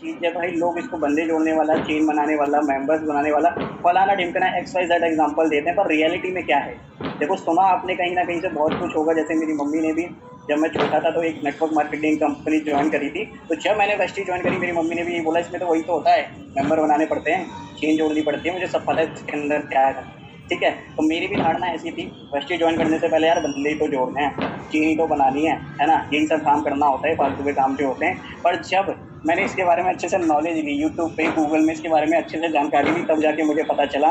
चीज़ है भाई, लोग इसको बंदे जोड़ने वाला, चेन बनाने वाला, मेंबर्स बनाने वाला, फलाना ढिमकना एक्स वाई जेड एग्जांपल देते हैं, पर रियलिटी में क्या है? देखो, सुना आपने कहीं ना कहीं से बहुत कुछ होगा। जैसे मेरी मम्मी ने भी, जब मैं छोटा था तो एक नेटवर्क मार्केटिंग कंपनी ज्वाइन करी थी। तो जब मैंने वेस्टी ज्वाइन करी, मेरी मम्मी ने भी बोला इसमें तो वही तो होता है, मेंबर बनाने पड़ते हैं, चेन जोड़नी पड़ती है, मुझे सब पता है इसके अंदर क्या है। ठीक है, तो मेरी भी धारणा ऐसी थी, वेस्टी ज्वाइन करने से पहले यार बंदे ही तो जोड़ने हैं, चीनी तो बनानी है ना, यही सब काम करना होता है, फालतू के काम जो होते हैं। पर जब मैंने इसके बारे में अच्छे से नॉलेज ली, यूट्यूब पे, गूगल में इसके बारे में अच्छे से जानकारी ली, तब जाके मुझे पता चला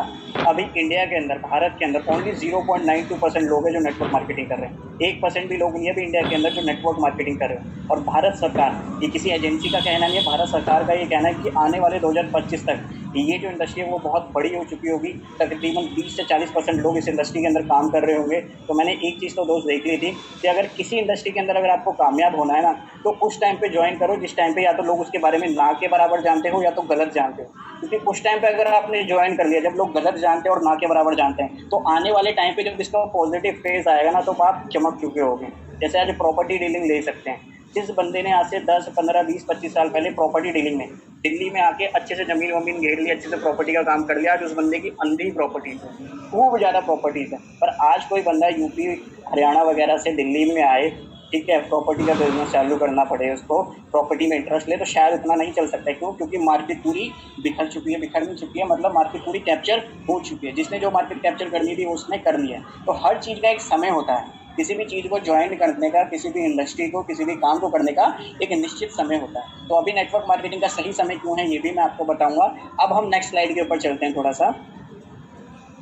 अभी इंडिया के अंदर, भारत के अंदर ओनली 0.92% लोग हैं जो नेटवर्क मार्केटिंग कर रहे हैं। 1% भी लोग नहीं है अभी इंडिया के अंदर जो नेटवर्क मार्केटिंग कर रहे हैं। और भारत सरकार, ये किसी एजेंसी का कहना नहीं है, भारत सरकार का ये कहना है कि आने वाले 2025 तक ये जो इंडस्ट्री है वो बहुत बड़ी हो चुकी होगी। तकरीबन 30 से 40% लोग इस इंडस्ट्री के अंदर काम कर रहे होंगे। तो मैंने एक चीज़ तो दोस्त देख ली थी कि अगर किसी इंडस्ट्री के अंदर अगर आपको कामयाब होना है ना, तो उस टाइम पे ज्वाइन करो जिस टाइम पे या तो लोग उसके बारे में ना के बराबर जानते हो या तो गलत जानते हो। क्योंकि उस टाइम पे अगर आपने ज्वाइन कर लिया जब लोग गलत जानते हैं और ना के बराबर जानते हैं, तो आने वाले टाइम पे जब इसका पॉजिटिव फेज आएगा ना, तो आप चमक चुके होंगे। जैसे आज प्रॉपर्टी डीलिंग ले सकते हैं, जिस बंदे ने आज से 10, 15, 20, 25 साल पहले प्रॉपर्टी डीलिंग में दिल्ली में आके अच्छे से ज़मीन वमीन घेर ली, अच्छे से प्रॉपर्टी का काम कर लिया, आज उस बंदे की अंधी प्रॉपर्टीज़ है, खूब ज़्यादा प्रॉपर्टीज़ है। पर आज कोई बंदा यूपी, हरियाणा वगैरह से दिल्ली में आए, ठीक है, प्रॉपर्टी का बिजनेस चालू करना पड़े उसको, प्रॉपर्टी में इंटरेस्ट ले, तो शायद उतना नहीं चल सकता है। क्यों? क्योंकि मार्केट पूरी बिखर चुकी है, बिखर नहीं चुकी है, मतलब मार्केट पूरी कैप्चर हो चुकी है। जिसने जो मार्केट कैप्चर करनी थी उसने कर लिया है। तो हर चीज़ का एक समय होता है, किसी भी चीज़ को ज्वाइन करने का, किसी भी इंडस्ट्री को, किसी भी काम को करने का एक निश्चित समय होता है। तो अभी नेटवर्क मार्केटिंग का सही समय क्यों है ये भी मैं आपको बताऊंगा। अब हम नेक्स्ट स्लाइड के ऊपर चलते हैं थोड़ा सा।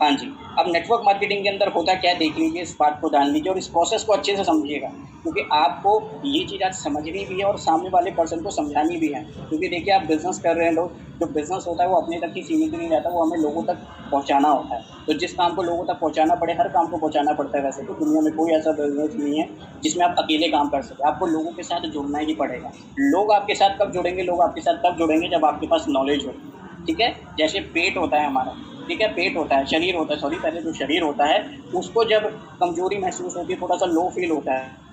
हाँ जी, अब नेटवर्क मार्केटिंग के अंदर होता क्या है देख लीजिए, इस बात को जान लीजिए और इस प्रोसेस को अच्छे से समझिएगा, क्योंकि आपको ये चीज़ आज समझनी भी है और सामने वाले पर्सन को समझानी भी है। क्योंकि देखिए, आप बिजनेस कर रहे हैं, लोग जो बिजनेस होता है वो अपने तक ही सीमित नहीं रहता, वो हमें लोगों तक पहुँचाना होता है। तो जिस काम को लोगों तक पहुँचाना पड़े, हर काम को पहुँचाना पड़ता है। वैसे तो दुनिया में कोई ऐसा बिजनेस नहीं है जिसमें आप अकेले काम कर सकें, आपको लोगों के साथ जुड़ना ही पड़ेगा। लोग आपके साथ कब जुड़ेंगे? लोग आपके साथ तब जुड़ेंगे जब आपके पास नॉलेज हो। ठीक है, जैसे पेट होता है हमारा, ठीक है, पेट होता है, शरीर होता है, सॉरी, पहले जो शरीर होता है उसको जब कमजोरी महसूस होती है, थोड़ा सा लो फील होता है,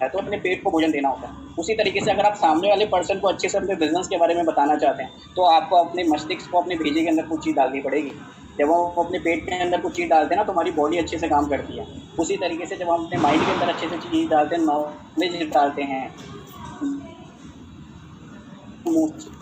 तो अपने पेट को भोजन देना होता है। उसी तरीके से अगर आप सामने वाले पर्सन को अच्छे से अपने बिजनेस के बारे में बताना चाहते हैं, तो आपको अपने मस्तिष्क को अपने भेजे के अंदर कुछ चीज़ डालनी पड़ेगी। जब वो अपने पेट के अंदर कुछ चीज़ डालते हैं ना, तो हमारी बॉडी अच्छे से काम करती है। उसी तरीके से जब हम अपने माइंड के अंदर अच्छे से चीज़ डालते हैं, नॉलेज डालते हैं,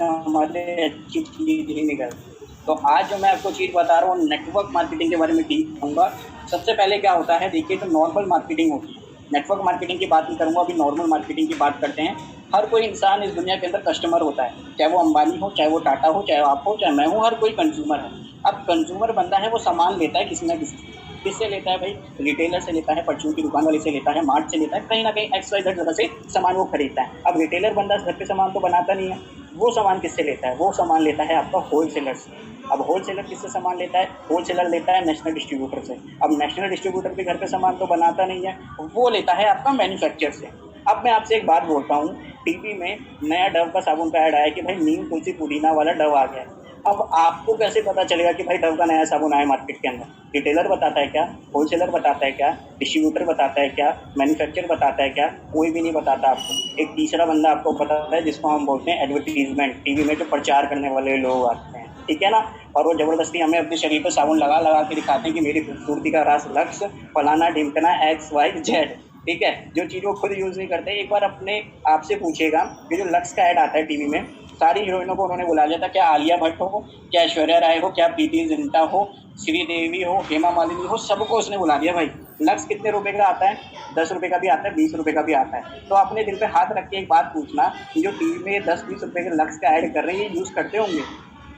हमारे अच्छी चीज़ ही निकलती है। तो आज जो मैं आपको चीज़ बता रहा हूँ नेटवर्क मार्केटिंग के बारे में ठीक कहूँगा। सबसे पहले क्या होता है देखिए, तो नॉर्मल मार्केटिंग होती है। नेटवर्क मार्केटिंग की बात नहीं करूँगा, अभी नॉर्मल मार्केटिंग की बात करते हैं। हर कोई इंसान इस दुनिया के अंदर कस्टमर होता है, चाहे वो अंबानी हो, चाहे वो टाटा हो, चाहे आप हो, चाहे मैं हूँ, हर कोई कंज्यूमर है। अब कंज्यूमर बंदा है, वो सामान लेता है किसी ना किसी से। किससे लेता है भाई? रिटेलर से लेता है, परचून की दुकान वाले से लेता है, मार्ट से लेता है, कहीं ना कहीं एक्स वाई जेड जगह से सामान वो खरीदता है। अब रिटेलर बंदा घर पे सामान तो बनाता नहीं है, वो सामान किससे लेता है? वो सामान लेता है आपका होलसेलर से। अब होलसेलर किससे सामान लेता है? होलसेलर लेता है नेशनल डिस्ट्रीब्यूटर से। अब नेशनल डिस्ट्रीब्यूटर भी घर पे सामान तो बनाता नहीं है, वो लेता है आपका मैन्युफैक्चर से। अब मैं आपसे एक बात बोलता हूँ, टीवी में नया डव का साबुन का ऐड आया कि भाई नीम तुलसी पुदीना वाला डव आ गया। अब आपको कैसे पता चलेगा कि भाई डव का नया साबुन आया मार्केट के अंदर? रिटेलर बताता है क्या? होलसेलर बताता है क्या? डिस्ट्रीब्यूटर बताता है क्या? मैन्युफैक्चरर बताता है क्या? कोई भी नहीं बताता आपको। एक तीसरा बंदा आपको बताता है जिसको हम बोलते हैं एडवर्टीजमेंट। टीवी में जो प्रचार करने वाले लोग आते हैं, ठीक है ना, और वो ज़बरदस्ती हमें अपने शरीर पर साबुन लगा लगा के दिखाते हैं कि मेरी खूबसूरती का राज लक्स फलाना ढिमकना एक्स वाई जेड। ठीक है, जो चीज़ वो खुद यूज़ नहीं करते। एक बार अपने आपसे पूछेगा कि जो लक्स का ऐड आता है टीवी में, सारी हीरोइनों को उन्होंने बुला लिया था, क्या आलिया भट्ट हो, क्या ऐश्वर्या राय हो, क्या प्रीति जिंटा हो, श्रीदेवी हो, हेमा मालिनी हो, सबको उसने बुला दिया। भाई लक्स कितने रुपए का आता है? 10 रुपये का भी आता है, 20 रुपये का भी आता है। तो अपने दिल पे हाथ रख के एक बात पूछना कि जो टीवी में 10-20 रुपये के लक्स का ऐड कर रहे हैं, ये यूज़ करते होंगे?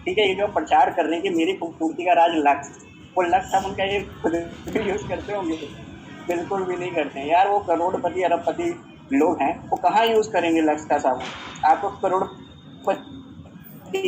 ठीक है, ये जो प्रचार कर रहे हैं कि मेरी खूबसूरती का राज लक्स, वो लक्स हम उनका ये खुद यूज़ करते होंगे? बिल्कुल भी नहीं करते हैं यार। वो करोड़पति अरबपति लोग हैं, वो कहाँ यूज़ करेंगे लक्स का साबुन? आपको करोड़पति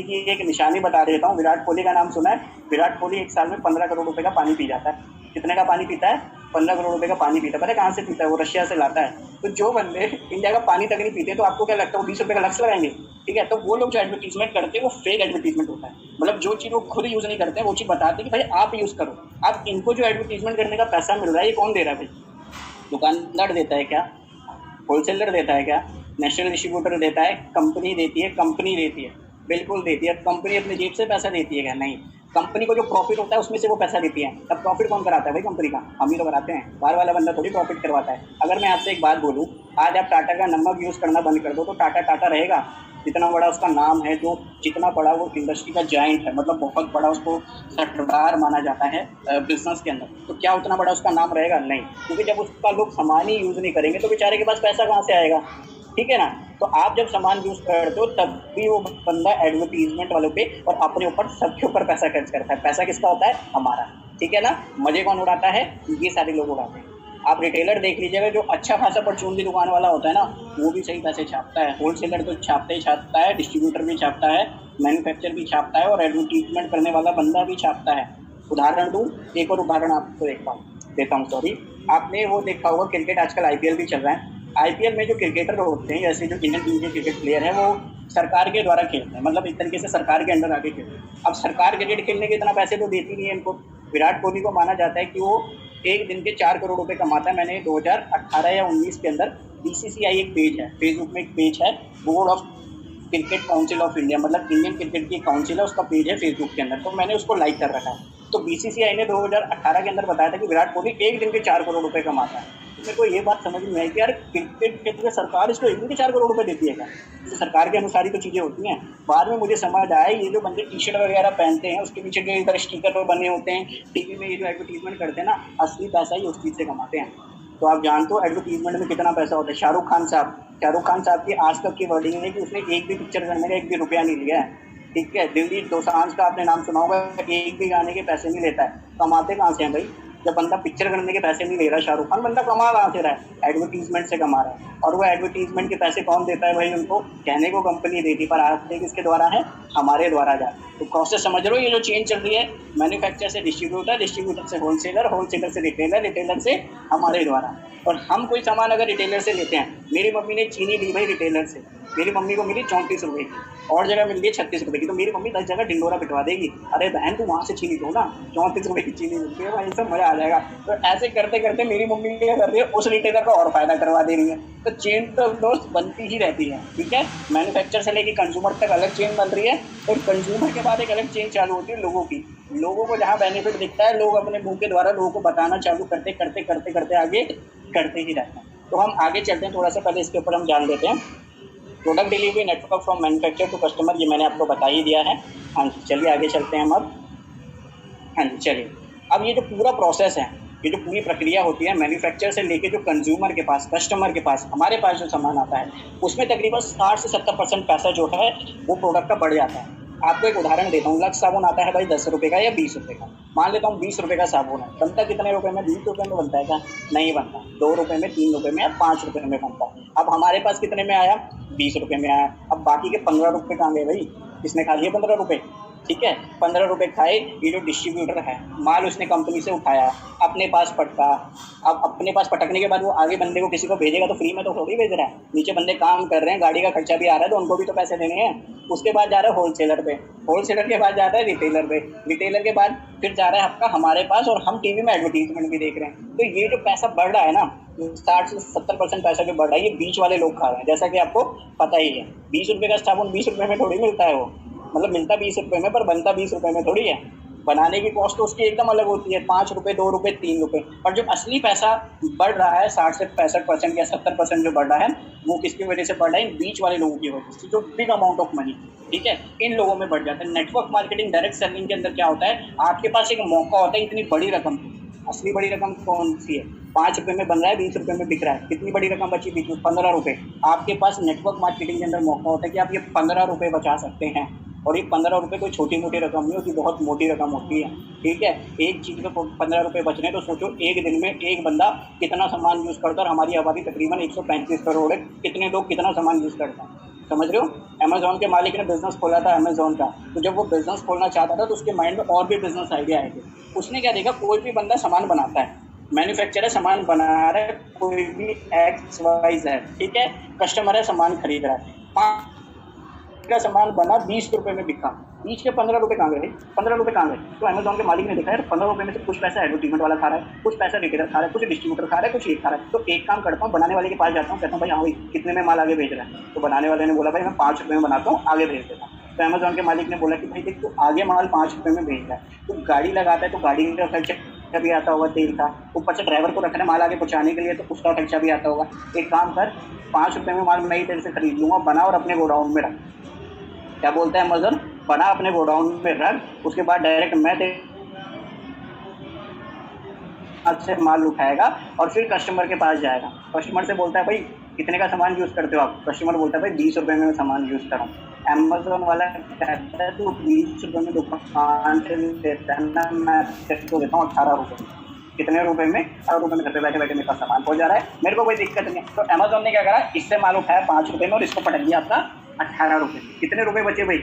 की एक निशानी बता देता हूँ। विराट कोहली का नाम सुना है? विराट कोहली एक साल में 15 करोड़ रुपए का पानी पी जाता है। कितने का पानी पीता है? 15 करोड़ रुपए का पानी पीता है। पता है कहाँ से पीता है? वो रशिया से लाता है। तो जो बंदे इंडिया का पानी तक नहीं पीते, तो आपको क्या लगता है वो 20 रुपये का लक्स लगाएंगे? ठीक है, तो वो लोग जो एडवर्टीजमेंट करते हैं वो फेक एडवर्टीजमेंट होता है। मतलब जो चीज़ वो खुद यूज़ नहीं करते हैं, वो चीज़ बताते हैं कि भाई आप यूज़ करो। अब इनको जो एडवर्टीजमेंट करने का पैसा मिल रहा है, ये कौन दे रहा है भाई? दुकानदार देता है क्या? होलसेलर देता है क्या? नेशनल डिस्ट्रीब्यूटर देता है? कंपनी देती है, कंपनी देती है। बिल्कुल देती है। कंपनी अपनी जेब से पैसा देती है क्या? नहीं। कंपनी को जो प्रॉफिट होता है उसमें से वो पैसा देती है। तब प्रॉफिट कौन कराता है भाई? कंपनी का, हम ही तो कराते हैं। बाहर वाला बंदा थोड़ी प्रॉफिट करवाता है। अगर मैं आपसे एक बात बोलूँ, आज आप टाटा का नमक यूज़ करना बंद कर दो तो टाटा टाटा रहेगा? जितना बड़ा उसका नाम है, जो जितना बड़ा वो इंडस्ट्री का जाइंट है, मतलब बहुत बड़ा उसको सरदार माना जाता है बिजनेस के अंदर, तो क्या उतना बड़ा उसका नाम रहेगा? नहीं, क्योंकि जब उसका लोग सामान ही यूज़ नहीं करेंगे तो बेचारे के पास पैसा कहाँ से आएगा? ठीक है ना? तो आप जब सामान यूज़ करते हो तब भी वो बंदा एडवर्टीजमेंट वालों पे और अपने ऊपर सबके ऊपर पैसा खर्च करता है। पैसा किसका होता है? हमारा। ठीक है ना? मजे कौन उड़ाता है? ये सारे लोग उड़ाते हैं। आप रिटेलर देख लीजिएगा, जो अच्छा खासा परचून की दुकान वाला होता है ना, वो भी सही पैसे छापता है। होलसेलर तो छापते ही छापता है, डिस्ट्रीब्यूटर भी छापता है, मैन्युफैक्चर भी छापता है, और एडवर्टीजमेंट करने वाला बंदा भी छापता है। उदाहरण दूँ, एक और उदाहरण आपको देता हूँ, सॉरी। आपने वो देखा होगा, क्रिकेट आजकल आईपीएल भी चल रहा है। आईपीएल में जो क्रिकेटर होते हैं, जैसे जो इंडियन टीम के क्रिकेट प्लेयर हैं, वो सरकार के द्वारा खेलते हैं, मतलब एक तरीके से सरकार के अंडर आके खेलते हैं। अब सरकार क्रिकेट खेलने के इतना पैसे तो देती नहीं है इनको। विराट कोहली को माना जाता है कि वो एक दिन के 4 करोड़ रुपए कमाता है। मैंने 2018 या 19 के अंदर बीसीसीआई एक पेज है, फेसबुक में एक पेज है, board of cricket council of India, मतलब इंडियन क्रिकेट की काउंसिल है, उसका पेज है फेसबुक के अंदर, तो मैंने उसको लाइक कर रखा है। तो बीसीसीआई ने 2018 के अंदर बताया था कि विराट कोहली एक दिन के 4 करोड़ रुपए कमाता है। तो मेरे को ये बात समझ में आई कि यार, क्रिकेट क्षेत्र में सरकार इसको एक दिन के 4 करोड़ रुपए देती है क्या? तो सरकार के अनुसार ही तो चीज़ें होती हैं। बाद में मुझे समझ आया, ये जो बंदे टी शर्ट वगैरह पहनते हैं, उसके पीछे जो इधर स्टिकर बने होते हैं, टीवी में ये जो एडवर्टीजमेंट करते हैं ना, असली पैसा ही उस चीज़ से कमाते हैं। तो आप जानते हो एडवर्टीजमेंट में कितना पैसा होता है? शाहरुख खान साहब की आज तक की वर्डिंग है कि उसने एक भी पिक्चर करने का एक भी रुपया नहीं लिया है। ठीक है, दिल्ली दोसांझ का आपने नाम सुना होगा, एक भी गाने के पैसे नहीं लेता है। कमाते कहाँ से हैं भाई? जब बंदा पिक्चर करने के पैसे नहीं ले रहा शाहरुख खान, बंदा कमा कहाँ से रहा है? एडवर्टीजमेंट से कमा रहा है। और वो एडवर्टीजमेंट के पैसे कौन देता है भाई? उनको कहने को कंपनी देती, पर आते किसके द्वारा है? हमारे द्वारा जा। तो प्रोसेस समझ रहे हो? ये जो चेन चल रही है, मैन्युफैक्चर से डिस्ट्रीब्यूटर, डिस्ट्रीब्यूटर से होलसेलर, होलसेलर से रिटेलर, रिटेलर से हमारे द्वारा। और हम कोई सामान अगर रिटेलर से लेते हैं, मेरी मम्मी ने चीनी ली भाई रिटेलर से, मेरी मम्मी को मिली 34 रुपये की, और जगह मिल रही है 36 रुपये की, तो मेरी मम्मी 10 जगह ढिंडोरा पिटवा देगी। अरे बहन, तू वहाँ से चीनी लो ना, 34 रुपये की चीनी मिलती है भाई, सब मज़ा आ जाएगा। तो ऐसे करते करते मेरी मम्मी क्या कर रही है? उस रिटेलर को और फायदा करवा दे रही है। तो चेन तो दोस्त बनती ही रहती है। ठीक है, मैन्युफैक्चर से लेके कंज्यूमर तक अलग चेन बन रही है, और कंज्यूमर के बाद एक अलग चेन चालू होती है लोगों की। लोगों को जहाँ बेनिफिट दिखता है, लोग अपने मुंह के द्वारा लोगों को बताना चालू करते करते करते करते आगे करते ही रहते हैं। तो हम आगे चलते हैं, थोड़ा सा पहले इसके ऊपर हम जान लेते हैं। Product delivery network from manufacture to customer, ये मैंने आपको बता ही दिया है। हाँ जी, चलिए आगे चलते हैं हम अब। हाँ जी, चलिए। अब ये जो पूरा प्रोसेस है, ये जो पूरी प्रक्रिया होती है, मैन्युफैक्चर से लेके जो कंज्यूमर के पास, कस्टमर के पास, हमारे पास जो सामान आता है, उसमें तकरीबन 60 से 70% पैसा जो है वो प्रोडक्ट का बढ़ जाता है। आपको एक उदाहरण देता हूँ। लक्स साबुन आता है भाई 10 रुपये का या 20 रुपये का। मान लेता हूँ 20 रुपये का साबुन है, बनता कितने रुपये में? 20 रुपये में बनता है क्या? नहीं बनता। 2 रुपये में, 3 रुपये में या 5 रुपये में बनता है। अब हमारे पास कितने में आया? 20 रुपये में आया। अब बाकी के 15 रुपये कहाँ गए भाई? इसने खा लिए 15 रुपये। ठीक है, 15 रुपये खाए। ये जो डिस्ट्रीब्यूटर है, माल उसने कंपनी से उठाया, अपने पास पटका। अब अपने पास पटकने के बाद वो आगे बंदे को किसी को भेजेगा तो फ्री में तो थोड़ी भेज रहा है। नीचे बंदे काम कर रहे हैं, गाड़ी का खर्चा भी आ रहा है, तो उनको भी तो पैसे देने हैं। उसके बाद जा रहा है होलसेलर पे, होलसेलर के बाद जाता है रिटेलर पे, रिटेलर के बाद फिर जा रहा है आपका हमारे पास, और हम टीवी में एडवर्टीजमेंट भी देख रहे हैं। तो ये जो पैसा बढ़ रहा है ना, 60 से 70% पैसा जो बढ़ रहा है, ये बीच वाले लोग खा रहे हैं। जैसा कि आपको पता ही है, 20 रुपये का साबुन 20 रुपये में थोड़ी मिलता है। वो मतलब मिलता 20 रुपये में, पर बनता 20 रुपये में थोड़ी है। बनाने की कॉस्ट तो उसकी एकदम अलग होती है, 5 रुपये, 2 रुपये, 3 रुपये। और जो असली पैसा बढ़ रहा है, 60 से 65% या 70% जो बढ़ रहा है, वो किसकी वजह से बढ़ रहा है? इन बीच वाले लोगों की वजह से, जो बिग अमाउंट ऑफ मनी, ठीक है, इन लोगों में बढ़ जाता है। नेटवर्क मार्केटिंग, डायरेक्ट सेलिंग के अंदर क्या होता है? आपके पास एक मौका होता है इतनी बड़ी रकम। असली बड़ी रकम कौन सी है? 5 रुपये में बन रहा है, 20 रुपये में बिक रहा है। कितनी बड़ी रकम बची बीच में? 15 रुपये। आपके पास नेटवर्क मार्केटिंग के अंदर मौका होता है कि आप ये 15 रुपये बचा सकते हैं। और ये 15 रुपये कोई छोटी मोटी रकम नहीं होती, बहुत मोटी रकम होती है। ठीक है, एक चीज़ में 15 रुपये बच रहे हैं, तो सोचो एक दिन में एक बंदा कितना सामान यूज़ करता है। और हमारी आबादी तकरीबन 135 करोड़ है, कितने लोग कितना सामान यूज़ करते हैं, समझ रहे हो? अमेज़ॉन के मालिक ने बिज़नेस खोला था अमेज़ॉन का, तो जब वो बिज़नेस खोलना चाहता था तो उसके माइंड में और भी बिज़नेस आइडिया आए थे। उसने क्या देखा? कोई भी बंदा सामान बनाता है, मैन्युफैक्चरर सामान बना रहा है, कोई भी एक्स वाई जेड, ठीक है, कस्टमर है, सामान खरीद रहा है, 5 का सामान बना, 20 रुपये में बिका, बीच के 15 रुपये कहाँ गए? 15 रुपये कहाँ गए? तो अमेज़ॉन के मालिक ने देखा यार 15 रुपये में से कुछ पैसा एडवर्टीजमेंट वाला खा रहा है, कुछ पैसा रिटेलर खा रहा है, कुछ डिस्ट्रीब्यूटर खा रहा है, कुछ ये खा रहा है। तो एक काम करता हूँ, बनाने वाले के पास जाता हूँ, कहता हूँ भाई हाँ भाई कितने में माल आगे भेज रहा है? तो बनाने वाले ने बोला भाई मैं 5 रुपये में बनाता हूँ, आगे भेज देता हूँ। तो अमेज़न के मालिक ने बोला कि भाई देख तू आगे माल 5 रुपये में बेच रहा है, तू गाड़ी लगाता है तो गाड़ी का खर्चा भी आता होगा, तेल का, ऊपर से ड्राइवर को रखना माल आगे पहुँचाने के लिए तो उसका खर्चा भी आता होगा। एक काम कर, 5 रुपये में माल मैं ही तेरे से खरीद लूँगा, बना और अपने गोडाउन में रख। क्या बोलता है अमेज़न, बना अपने गोडाउन में रख, उसके बाद डायरेक्ट मैं तेरे से माल उठाएगा और फिर कस्टमर के पास जाएगा। कस्टमर से बोलता है भाई कितने का सामान यूज़ करते हो आप? कस्टमर बोलता है भाई 20 रुपये में मैं सामान यूज़ कर रहा हूँ। अमेज़न वाला कहता है तो 20 रुपये में दुकान से देता है ना, मैं तेरे देता हूँ 18 रुपये। कितने रुपए में? 18 रुपये में घर पे बैठे बैठे मेरे पास सामान पहुँच जा रहा है, मेरे को कोई दिक्कत नहीं है। तो अमेज़न ने क्या करा, इससे माल उठाया 5 रुपये में और इसको पटक दिया आपका 18 रुपये। कितने रुपये बचे भाई?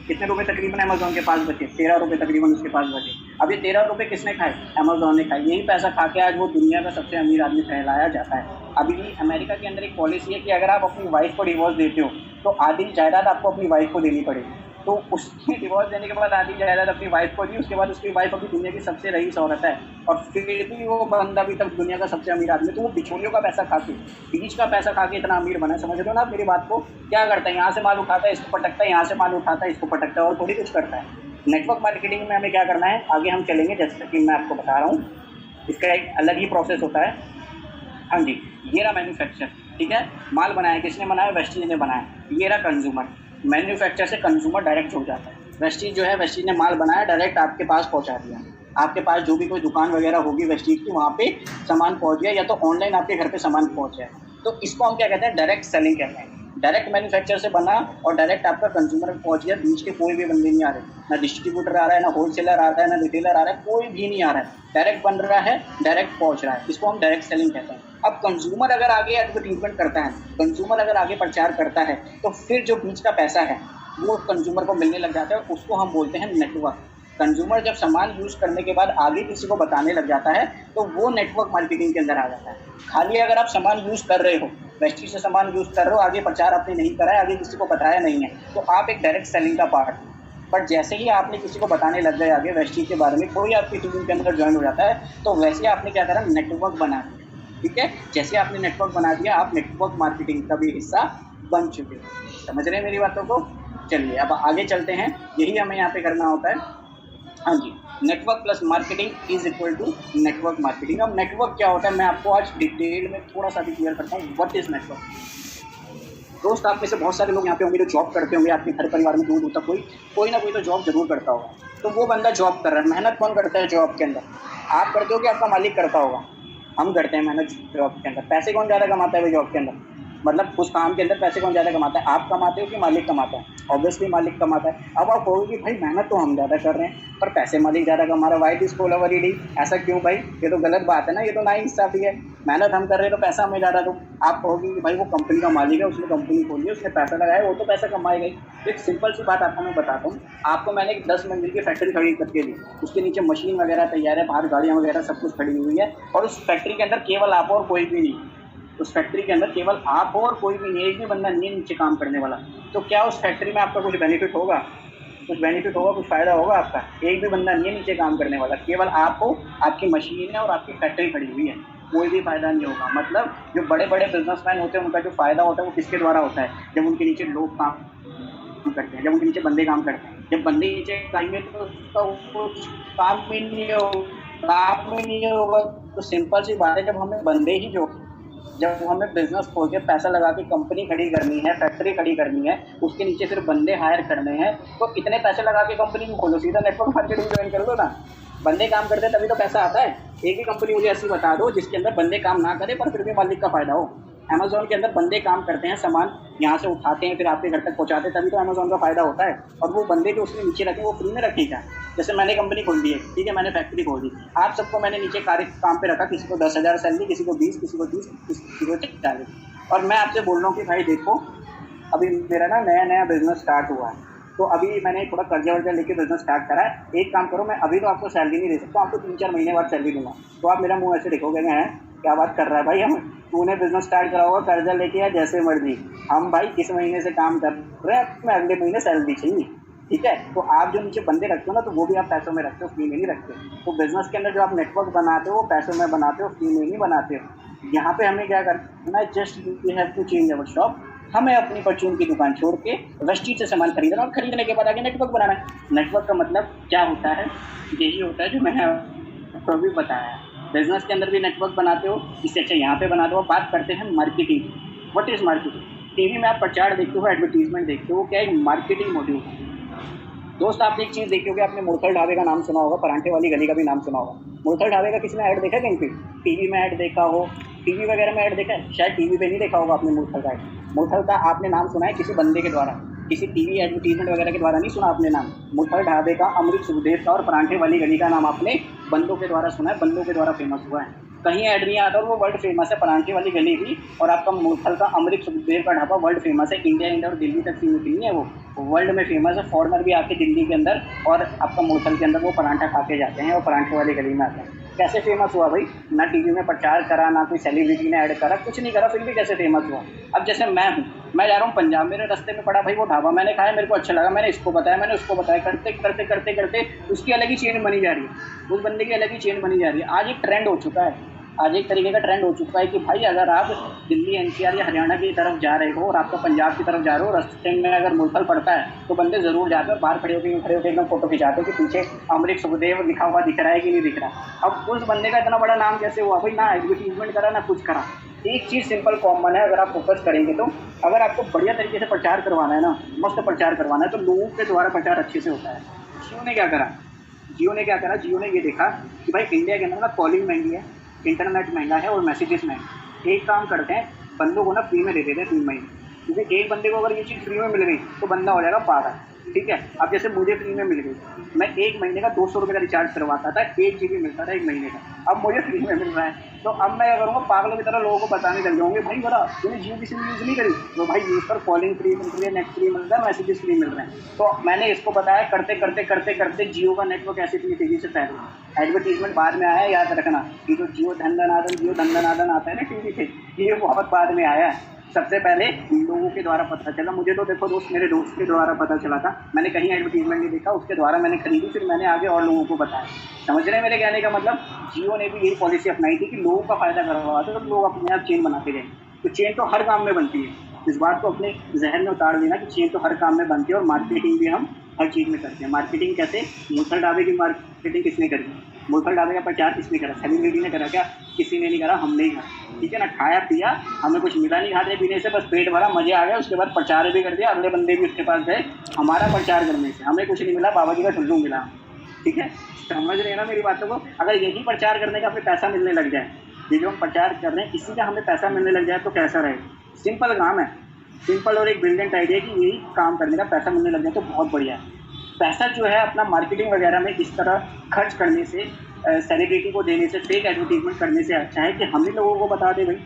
कितने रुपए तकरीबन अमेज़न के पास बचे? 13 रुपये तकरीबन उसके पास बचे। अब ये 13 रुपये किसने खाए? अमेज़न ने खाए। यही पैसा खा के आज वो दुनिया का सबसे अमीर आदमी कहलाया जाता है। अभी अमेरिका के अंदर एक पॉलिसी है कि अगर आप अपनी वाइफ को डिवोर्स देते हो तो आधी जायदाद आपको अपनी वाइफ को देनी पड़ेगी। तो उसकी डिवोर्स देने के बाद आधी जायदाद अपनी वाइफ को दी, उसके बाद उसकी वाइफ अभी दुनिया की सबसे रईस औरत है और फिर भी वो बंदा अभी तक दुनिया का सबसे अमीर आदमी। तो वो बिचौलियों का पैसा खा के, बीच का पैसा खा के इतना अमीर बना है। समझ रहे हो ना आप मेरी बात को? क्या करता है, यहाँ से माल उठाता है इसको पटकता है, यहाँ से माल उठाता है इसको पटकता है और थोड़ी कुछ करता है। नेटवर्क मार्केटिंग में हमें क्या करना है, आगे हम चलेंगे, जैसे कि मैं आपको बता रहा हूँ, इसका एक अलग ही प्रोसेस होता है। हाँ जी, ये रहा मैन्युफैक्चर, ठीक है, माल बनाया किसने बनाया? वेस्टीज ने बनाया। ये रहा कंज्यूमर, मैन्युफैक्चर से कंज्यूमर डायरेक्ट जुड़ जाता है। वेस्टीज जो है, वेस्टीज ने माल बनाया, डायरेक्ट आपके पास पहुंचा दिया। आपके पास जो भी कोई दुकान वगैरह होगी वेस्टीज की, वहाँ पे सामान पहुंच गया, या तो ऑनलाइन आपके घर पे सामान पहुंच जाए। तो इसको हम क्या कहते हैं? डायरेक्ट सेलिंग कहते हैं। डायरेक्ट मैन्युफैक्चर से बना और डायरेक्ट आपका कंज्यूमर में पहुंच गया। बीच के कोई भी बंदे नहीं आ रहे, ना डिस्ट्रीब्यूटर आ रहा है, ना होलसेलर आ रहा है, ना रिटेलर आ रहा है, कोई भी नहीं आ रहा है। डायरेक्ट बन रहा है, डायरेक्ट पहुंच रहा है। इसको हम डायरेक्ट सेलिंग कहते हैं। अब कंज्यूमर अगर आगे एडवर्टीजमेंट करता है, कंज्यूमर अगर आगे प्रचार करता है, तो फिर जो बीच का पैसा है वो कंज्यूमर को मिलने लग जाता है, उसको हम बोलते हैं नेटवर्क। कंज्यूमर जब सामान यूज़ करने के बाद आगे किसी को बताने लग जाता है तो वो नेटवर्क मार्केटिंग के अंदर आ जाता है। खाली अगर आप सामान यूज़ कर रहे हो, वेस्टीज से सामान यूज़ कर रहे हो, आगे प्रचार आपने नहीं करा है, आगे किसी को बताया नहीं है, तो आप एक डायरेक्ट सेलिंग का पार्ट। बट जैसे ही आपने किसी को बताने लग गए आगे वेस्टीज के बारे में, कोई आपकी टीम के अंदर ज्वाइन हो जाता है, तो वैसे आपने क्या करा? नेटवर्क बना दिया। ठीक है, जैसे आपने नेटवर्क बना दिया, आप नेटवर्क मार्केटिंग का भी हिस्सा बन चुके हो। समझ रहे हैं मेरी बातों को? चलिए अब आगे चलते हैं, यही हमें यहाँ पे करना होता है। हाँ जी, network plus marketing is equal to network marketing. अब नेटवर्क क्या होता है मैं आपको आज डिटेल में थोड़ा सा भी क्लियर करता हूँ। What is network? दोस्त, आप में से बहुत सारे लोग यहाँ पे होंगे जो जॉब करते होंगे, आपके घर परिवार में दूर दूर तक कोई ना कोई तो जॉब जरूर करता होगा। तो वो बंदा जॉब कर रहा है, मेहनत कौन करता है जॉब के अंदर? आप करते हो कि आपका मालिक करता होगा? हम करते हैं मेहनत जॉब के अंदर। पैसे कौन ज़्यादा कमाता है भाई जॉब के अंदर? मतलब उस काम के अंदर पैसे कौन ज़्यादा कमाता है? आप कमाते हो कि मालिक कमाता है? ऑब्वियसली मालिक कमाता है। अब आप कहोगे कि भाई मेहनत तो हम ज़्यादा कर रहे हैं पर पैसे मालिक ज़्यादा कमा रहा है, why this call over eating, ऐसा क्यों भाई? ये तो गलत बात है ना, ये तो नाइंसाफ़ी है। मेहनत हम कर रहे हैं तो पैसा हमें ज़्यादा दो। आप कहोगे कि भाई वो कंपनी का मालिक है, उसने कंपनी खोली है, उसने पैसा लगाया, वो तो पैसा कमाएगा ही। एक सिंपल सी बात आपको मैं बताता हूँ। आपको मैंने एक 10 मंजिल की फैक्ट्री खरीद करके दी, उसके नीचे मशीन वगैरह तैयार है, बाहर गाड़ियाँ वगैरह सब कुछ खड़ी हुई है, और उस फैक्ट्री के अंदर केवल आप और कोई भी नहीं। उस फैक्ट्री के अंदर केवल आप हो और कोई भी नहीं, एक भी बंदा नहीं नीचे काम करने वाला। तो क्या उस फैक्ट्री में आपका कुछ बेनिफिट होगा? कुछ बेनिफिट होगा, कुछ फ़ायदा होगा आपका? एक भी बंदा नहीं है नीचे काम करने वाला, केवल आप हो, आपकी मशीन है और आपकी फैक्ट्री खड़ी हुई है, कोई भी फ़ायदा नहीं होगा। मतलब जो बड़े बड़े बिजनेसमैन होते हैं उनका जो फ़ायदा होता है वो किसके द्वारा होता है? जब उनके नीचे लोग काम करते हैं, जब उनके नीचे बंदे काम करते हैं। जब बंदे नीचे आएंगे तो उसका कुछ काम भी नहीं होगा। तो सिंपल सी बात है, जब हमें बिजनेस खोल के पैसा लगा के कंपनी खड़ी करनी है, फैक्ट्री खड़ी करनी है, उसके नीचे फिर बंदे हायर करने हैं, तो इतने पैसे लगा के कंपनी को खोलो, सीधा नेटवर्क मार्केटिंग ज्वाइन कर दो ना। बंदे काम करते हैं तभी तो पैसा आता है। एक ही कंपनी मुझे ऐसी बता दो जिसके अंदर बंदे काम ना करें पर फिर भी मालिक का फ़ायदा हो। अमेज़न के अंदर बंदे काम करते हैं, सामान यहाँ से उठाते हैं, फिर आपके घर तक पहुँचाते हैं, तभी तो अमेज़न का फ़ायदा होता है। और वो बंदे जो उसने नीचे रखे वो फ्री में रखे क्या? जैसे मैंने कंपनी खोल दी है, ठीक है, मैंने फैक्ट्री खोल दी, आप सबको मैंने नीचे काम पे रखा, किसी को 10,000 सैलरी, किसी को 20, किसी को 30, किसी को 40, और मैं आपसे बोल रहा हूँ कि भाई देखो अभी मेरा ना नया बिजनेस स्टार्ट हुआ है, तो अभी मैंने थोड़ा कर्जा वर्जा लेके बिजनेस स्टार्ट करा है। एक काम करो, मैं अभी तो आपको सैलरी नहीं दे सकता, आपको 3-4 महीने बाद सैलरी दूंगा। तो आप मेरा मुंह ऐसे देखोगे मैं क्या बात कर रहा है भाई, हम तूने बिजनेस स्टार्ट करा होगा कर्जा लेके या जैसे मर्जी, हम भाई इस महीने से काम कर रहे हैं, मैं अगले महीने सैलरी चाहिए, ठीक है। तो आप जो नीचे बंदे रखते हो ना, तो वो भी आप पैसों में रखते हो, फ्री में नहीं रखते। तो बिजनेस के अंदर जो आप नेटवर्क बनाते हो वो पैसों में बनाते हो, फ्री में नहीं बनाते हो। यहाँ पे हमें क्या करना है, just we have to change our shop हमें अपनी परचून की दुकान छोड़ के वेस्टी से सामान खरीदना और खरीदने के बाद आगे नेटवर्क बनाना है। नेटवर्क का मतलब क्या होता है? यही होता है जो मैंने आपको अभी बताया है। बिजनेस के अंदर भी नेटवर्क बनाते हो, इससे अच्छा यहाँ पे बना दो। बात करते हैं marketing. What is marketing? TV में आप प्रचार देखते हो, एडवर्टीजमेंट देखते हो, क्या एक मार्केटिंग मॉड्यूल है। दोस्त आप एक चीज़ देखी होगी, आपने मुरथल ढाबे का नाम सुना होगा, परांठे वाली गली का भी नाम सुना होगा। मुरथल ढाबे का किसी ने ऐड देखा कहीं पे? टीवी में ऐड देखा हो, टीवी वगैरह में ऐड देखा है, शायद टीवी पे नहीं देखा होगा आपने मुरथल का ऐड। मुरथल का आपने नाम सुना है किसी बंदे के द्वारा, किसी टीवी एडवर्टीजमेंट वगैरह के द्वारा नहीं सुना आपने नाम। मुरथल ढाबे का, अमृत सुखदेव का और परांठे वाली गली का नाम आपने बंदों के द्वारा सुना है, बंदों के द्वारा फेमस हुआ है। कहीं ऐड नहीं आता और वो वर्ल्ड फेमस है, परांठे वाली गली भी। और आपका मुरथल का अमृत सुखदेव का ढाबा वर्ल्ड फेमस है। इंडिया और दिल्ली तक सीमित नहीं है, वो वर्ल्ड में फेमस है। फॉरनर भी आके दिल्ली के अंदर और आपका मुरथल के अंदर वो परांठा खा के जाते हैं और परांठे वाली गली में आते हैं। कैसे फेमस हुआ भाई? ना टीवी में प्रचार करा, ना कोई सेलिब्रिटी ने ऐड करा, कुछ नहीं करा, फिर भी कैसे फेमस हुआ? अब जैसे मैं हूँ, मैं जा रहा हूँ पंजाब, मेरे रास्ते में पड़ा भाई वो ढाबा, मैंने खाया, मेरे को अच्छा लगा, मैंने इसको बताया, मैंने उसको बताया, करते करते करते करते उसकी अलग ही चेन बनी जा रही है, उस बंदे की अलग ही चेन बनी जा रही है। आज एक ट्रेंड हो चुका है, आज एक तरीके का ट्रेंड हो चुका है कि भाई अगर आप दिल्ली एनसीआर या हरियाणा की तरफ जा रहे हो और आपका पंजाब की तरफ जा रहे हो, रास्ते में अगर मुरथल पड़ता है तो बंदे ज़रूर जाते हैं, बाहर खड़े होकर एकदम फोटो खिंचाते हैं कि पीछे अमृत सुखदेव लिखा हुआ दिख रहा है कि नहीं दिख रहा। अब उस बंदे का इतना बड़ा नाम कैसे हुआ भाई? ना एडवर्टीजमेंट करा, ना कुछ करा। एक चीज़ सिंपल कॉमन है, अगर आप फोकस करेंगे तो, अगर आपको बढ़िया तरीके से प्रचार करवाना है ना, मस्त प्रचार करवाना है, तो लोगों के द्वारा प्रचार अच्छे से होता है। जियो ने क्या करा? जियो ने ये देखा कि भाई इंडिया के अंदर ना कॉलिंग महंगी है, इंटरनेट महंगा है और मैसेजेस महंगे। एक काम करते हैं, बंदों को ना फ्री में दे देते हैं 3 महीने, क्योंकि एक बंदे को अगर ये चीज़ फ्री में मिल गई तो बंदा हो जाएगा पागल। ठीक है, अब जैसे मुझे फ्री में मिल गई, मैं 1 महीने का 200 रुपये का रिचार्ज करवाता था, 1 GB मिलता था 1 महीने का, अब मुझे फ्री में मिल रहा है। तो अब मैं क्या करूँगा, पागलों की तरह लोगों को बताने लग जाऊँगे, भाई बोला तूने जियो की सिम यूज़ नहीं करी तो भाई यूज़ कर, कॉलिंग फ्री मिल रही है, नेट फ्री मिल रहा है, मैसेजेस फ्री मिल रहे हैं। तो मैंने इसको बताया, करते करते करते करते जियो का नेटवर्क ऐसी इतनी तेज़ी से फैल गया। एडवर्टीजमेंट बाद में आया, याद रखना, ये जो जियो धंधनादन आता है ना टीवी पे, ये बहुत बाद में आया है। सबसे पहले लोगों के द्वारा पता चला मुझे, तो देखो दोस्त, मेरे दोस्त के द्वारा पता चला था, मैंने कहीं एडवर्टीजमेंट नहीं देखा, उसके द्वारा मैंने खरीदी, फिर मैंने आगे और लोगों को बताया। समझ रहे हैं मेरे कहने का मतलब? जियो ने भी यही पॉलिसी अपनाई थी कि लोगों का फायदा करवाते तो लोग अपने आप चेन बनाते गए। तो चेन तो हर काम में बनती है, इस बात को अपने जहन में उतार देना कि चेन तो हर काम में बनती है, और मार्केटिंग भी हम हर चीज़ में करते हैं। मार्केटिंग कैसे? मुरथल ढाबे की मार्केटिंग किसने करी? मुरथल ढाबे का प्रचार किसने करा? सेलिब्रिटी ने करा क्या? किसी ने नहीं करा, हमने ही करा। ठीक है ना, खाया पिया, हमें कुछ मिला नहीं खाने पीने से, बस पेट भरा, मजे आ गए, उसके बाद प्रचार भी कर दिया, अगले बंदे भी उसके पास गए हमारा प्रचार करने से, हमें कुछ नहीं मिला, बाबा जी का ठुल्लू मिला। ठीक है, समझ रहे हैं ना मेरी बातों को? अगर यही प्रचार करने का हमें पैसा मिलने लग जाए, ये जो हम प्रचार कर रहे हैं इसी का हमें पैसा मिलने लग जाए तो कैसा रहेगा? सिंपल काम है, सिंपल और एक ब्रिलियंट आइडिया कि यही काम करने का पैसा मिलने लग जाए तो बहुत बढ़िया है। पैसा जो है अपना मार्केटिंग वगैरह में इस तरह खर्च करने से, सेलिब्रिटी को देने से, फेक एडवर्टीजमेंट करने से अच्छा है कि हम ही लोगों को बता दें भाई,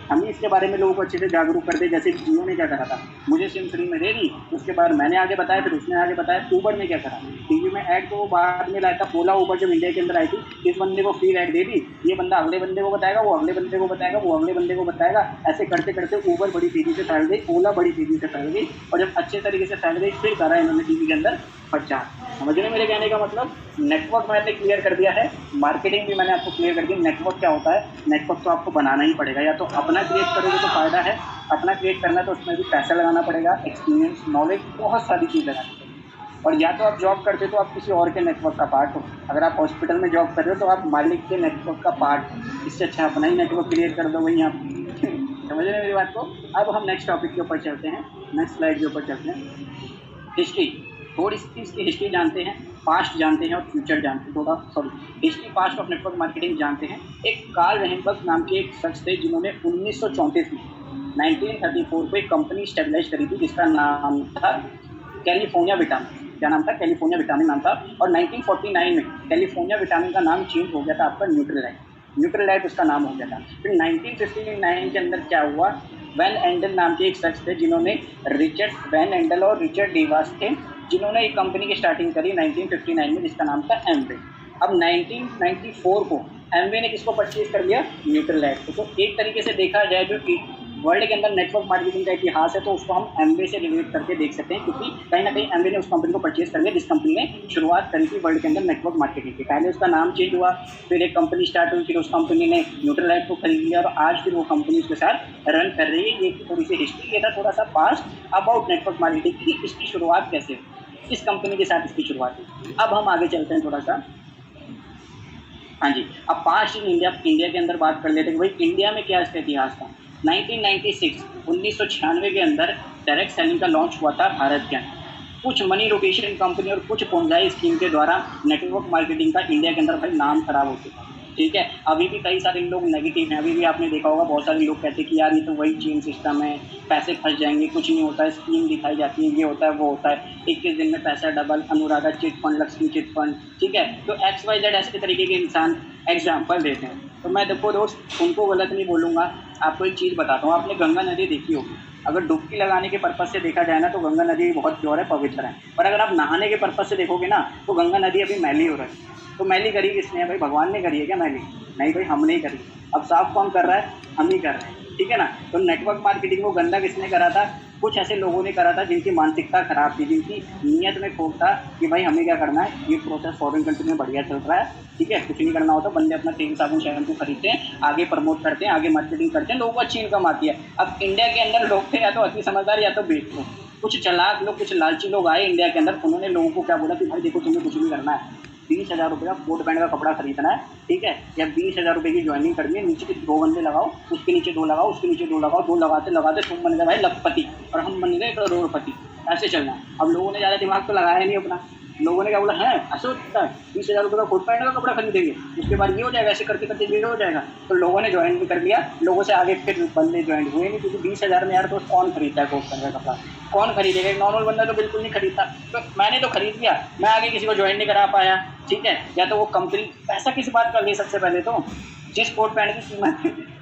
हम ही इसके बारे में लोगों को अच्छे से जागरूक कर दे। जैसे जियो ने क्या करा था, मुझे सिम फ्री में दे दी, उसके बाद मैंने आगे बताया, फिर उसने आगे बताया। ऊबर ने क्या करा, टीवी में ऐड तो वो बाद में लाया था, ओला ऊबर जब इंडिया के अंदर आई थी, इस बंदे को फ्री ऐड दे दी, ये बंदा अगले बंदे को बताएगा, वो अगले बंदे को बताएगा, वो अगले बंदे को बताएगा, ऐसे करते करते ऊबर बड़ी तेज़ी से फैल गई, ओला बड़ी तेज़ी से फैल गई, और जब अच्छे तरीके से फैल गई फिर करा इन्होंने टीवी के अंदर प्रचार। समझ रहे मेरे कहने का मतलब? नेटवर्क मैंने क्लियर कर दिया है, मार्केटिंग भी मैंने आपको क्लियर कर दी। नेटवर्क क्या होता है? नेटवर्क तो आपको बनाना ही पड़ेगा, या तो अपना क्रिएट करोगे तो फ़ायदा है, अपना क्रिएट करना है तो उसमें भी पैसा लगाना पड़ेगा, एक्सपीरियंस, नॉलेज, बहुत सारी चीज़ लगानी पड़ेगी। और या तो आप जॉब करते हो तो आप किसी और के नेटवर्क का पार्ट हो, अगर आप हॉस्पिटल में जॉब कर रहे हो तो आप मालिक के नेटवर्क का पार्ट हो, इससे अच्छा अपना ही नेटवर्क क्रिएट कर दो वहीं आप। समझ रहे हैं मेरी बात को? अब हम नेक्स्ट टॉपिक के ऊपर चलते हैं, नेक्स्ट स्लाइड के ऊपर चलते हैं। हिस्ट्री, थोड़ी सी इसकी हिस्ट्री जानते हैं, पास्ट जानते हैं और फ्यूचर जानते हैं। History past of network marketing जानते हैं। एक कार्ल रेहनबर्ग नाम के एक शख्स थे जिन्होंने 1934 में 1934 को एक कंपनी स्टेबलाइज करी थी जिसका नाम था कैलिफोर्निया विटामिन। क्या नाम था? कैलिफोर्निया विटामिन नाम था। और 1949 में कैलिफोर्निया विटामिन का नाम चेंज हो गया था आपका न्यूट्रलाइट उसका नाम हो गया था। फिर 1959 के अंदर क्या हुआ, वैन एंडल नाम के एक शख्स थे जिन्होंने, रिचर्ड वैन एंडल और रिचर्ड डेवास थे जिन्होंने एक कंपनी की स्टार्टिंग करी 1959 में जिसका नाम था एमवे। अब 1994 को एमवे ने किसको परचेज कर लिया? न्यूट्रलाइट को। तो एक तरीके से देखा जाए जो वर्ल्ड के अंदर नेटवर्क मार्केटिंग का इतिहास है तो उसको हम एमवे से रिलेट करके देख सकते हैं, क्योंकि कहीं ना कहीं एमवे ने उस कंपनी को परचेज कर लिया जिस कंपनी ने शुरुआत करी थी वर्ल्ड के अंदर नेटवर्क मार्केटिंग की। पहले उसका नाम चेंज हुआ, फिर एक कंपनी स्टार्ट हुई, फिर उस कंपनी ने न्यूट्रलाइट को खरीद लिया और आज फिर वो कंपनी उसके साथ रन कर रही है। ये थोड़ी सी हिस्ट्री, ये था थोड़ा सा पास्ट अबाउट नेटवर्क मार्केटिंग की, इसकी शुरुआत कैसे हुई, इस कंपनी के साथ इसकी शुरुआत हुई। अब हम आगे चलते हैं थोड़ा सा। हाँ जी, अब पास्ट इंडिया के अंदर बात कर लेते हैं कि भाई इंडिया में क्या इसका इतिहास था। 1996 के अंदर डायरेक्ट सेलिंग का लॉन्च हुआ था भारत के अंदर। कुछ मनी रोटेशन कंपनी और कुछ पोंजाई स्कीम के द्वारा नेटवर्क मार्केटिंग का इंडिया के अंदर भाई नाम खराब हो चुका है। ठीक है, अभी भी कई सारे लोग नेगेटिव हैं। अभी भी आपने देखा होगा बहुत सारे लोग कहते हैं कि यार ये तो वही चेन सिस्टम है, पैसे फंस जाएंगे, कुछ नहीं होता है, स्कीम दिखाई जाती है, ये होता है वो होता है, 21 दिन में पैसा double, Anuradha chit fund, Lakshmi chit fund. ठीक है, तो XYZ ऐसे तरीके के इंसान एग्जाम्पल देते हैं। तो मैं देखो दोस्त उनको गलत नहीं बोलूँगा, आपको एक चीज़ बताता हूँ। आपने गंगा नदी देखी होगी, अगर डुबकी लगाने के पर्पज़ से देखा जाए ना तो गंगा नदी बहुत प्योर है, पवित्र है। पर अगर आप नहाने के पर्पज़ से देखोगे ना तो गंगा नदी अभी मैली हो रही है। तो मैली करी किसने है भाई? भगवान ने करी है क्या मैली? नहीं भाई, हम नहीं करी। अब साफ कौन कर रहा है? हम ही कर रहे हैं। ठीक है ना। तो नेटवर्क मार्केटिंग को गंदा किसने करा था? कुछ ऐसे लोगों ने करा था जिनकी मानसिकता खराब थी, जिनकी नीयत में खोट था कि भाई हमें क्या करना है, ये प्रोसेस फॉरेन कंट्री में बढ़िया चल रहा है, ठीक है, कुछ नहीं करना होता, बंदे अपना तेल साबुन शैम्पू खरीदते हैं, आगे प्रमोट करते हैं, आगे मार्केटिंग करते हैं, लोगों को अच्छी इनकम आती है। अब इंडिया के अंदर लोग थे या तो अति समझदार या तो बेवकूफ, कुछ चालाक लोग, कुछ लालची लोग आए इंडिया के अंदर, उन्होंने लोगों को क्या बोला कि भाई देखो तुम्हें कुछ नहीं करना है, 20,000 रुपये का कोट पैंट का कपड़ा खरीदना है, ठीक है, या 20,000 रुपये की ज्वाइनिंग करनी है, नीचे के 2 बंदे लगाओ, उसके नीचे 2 लगाओ, उसके नीचे 2 लगाओ, 2 लगाते लगाते तुम बन गए भाई लखपति और हम बन गए करोड़पति। ऐसे चलना है। अब लोगों ने ज़्यादा दिमाग तो लगाया नहीं अपना, लोगों ने क्या बोला है ऐसे होता है, 20,000 रुपये का कोट पैंट का कपड़ा खरीदेंगे, उसके बाद ये हो जाएगा, ऐसे करते करते ये हो जाएगा। तो लोगों ने ज्वाइन भी कर लिया, लोगों से आगे फिर बंदे ज्वाइन हुए नहीं, क्योंकि 20,000 में यार तो कौन खरीदता है कोट पैंट का कपड़ा, कौन खरीदेगा? एक नॉर्मल बंदा तो बिल्कुल नहीं खरीदता। तो मैंने तो खरीद लिया, मैं आगे किसी को ज्वाइन नहीं करा पाया, ठीक है। या तो वो कंपनी पैसा किस बात का ले, सबसे पहले तो जिस कोट पैंट की कीमत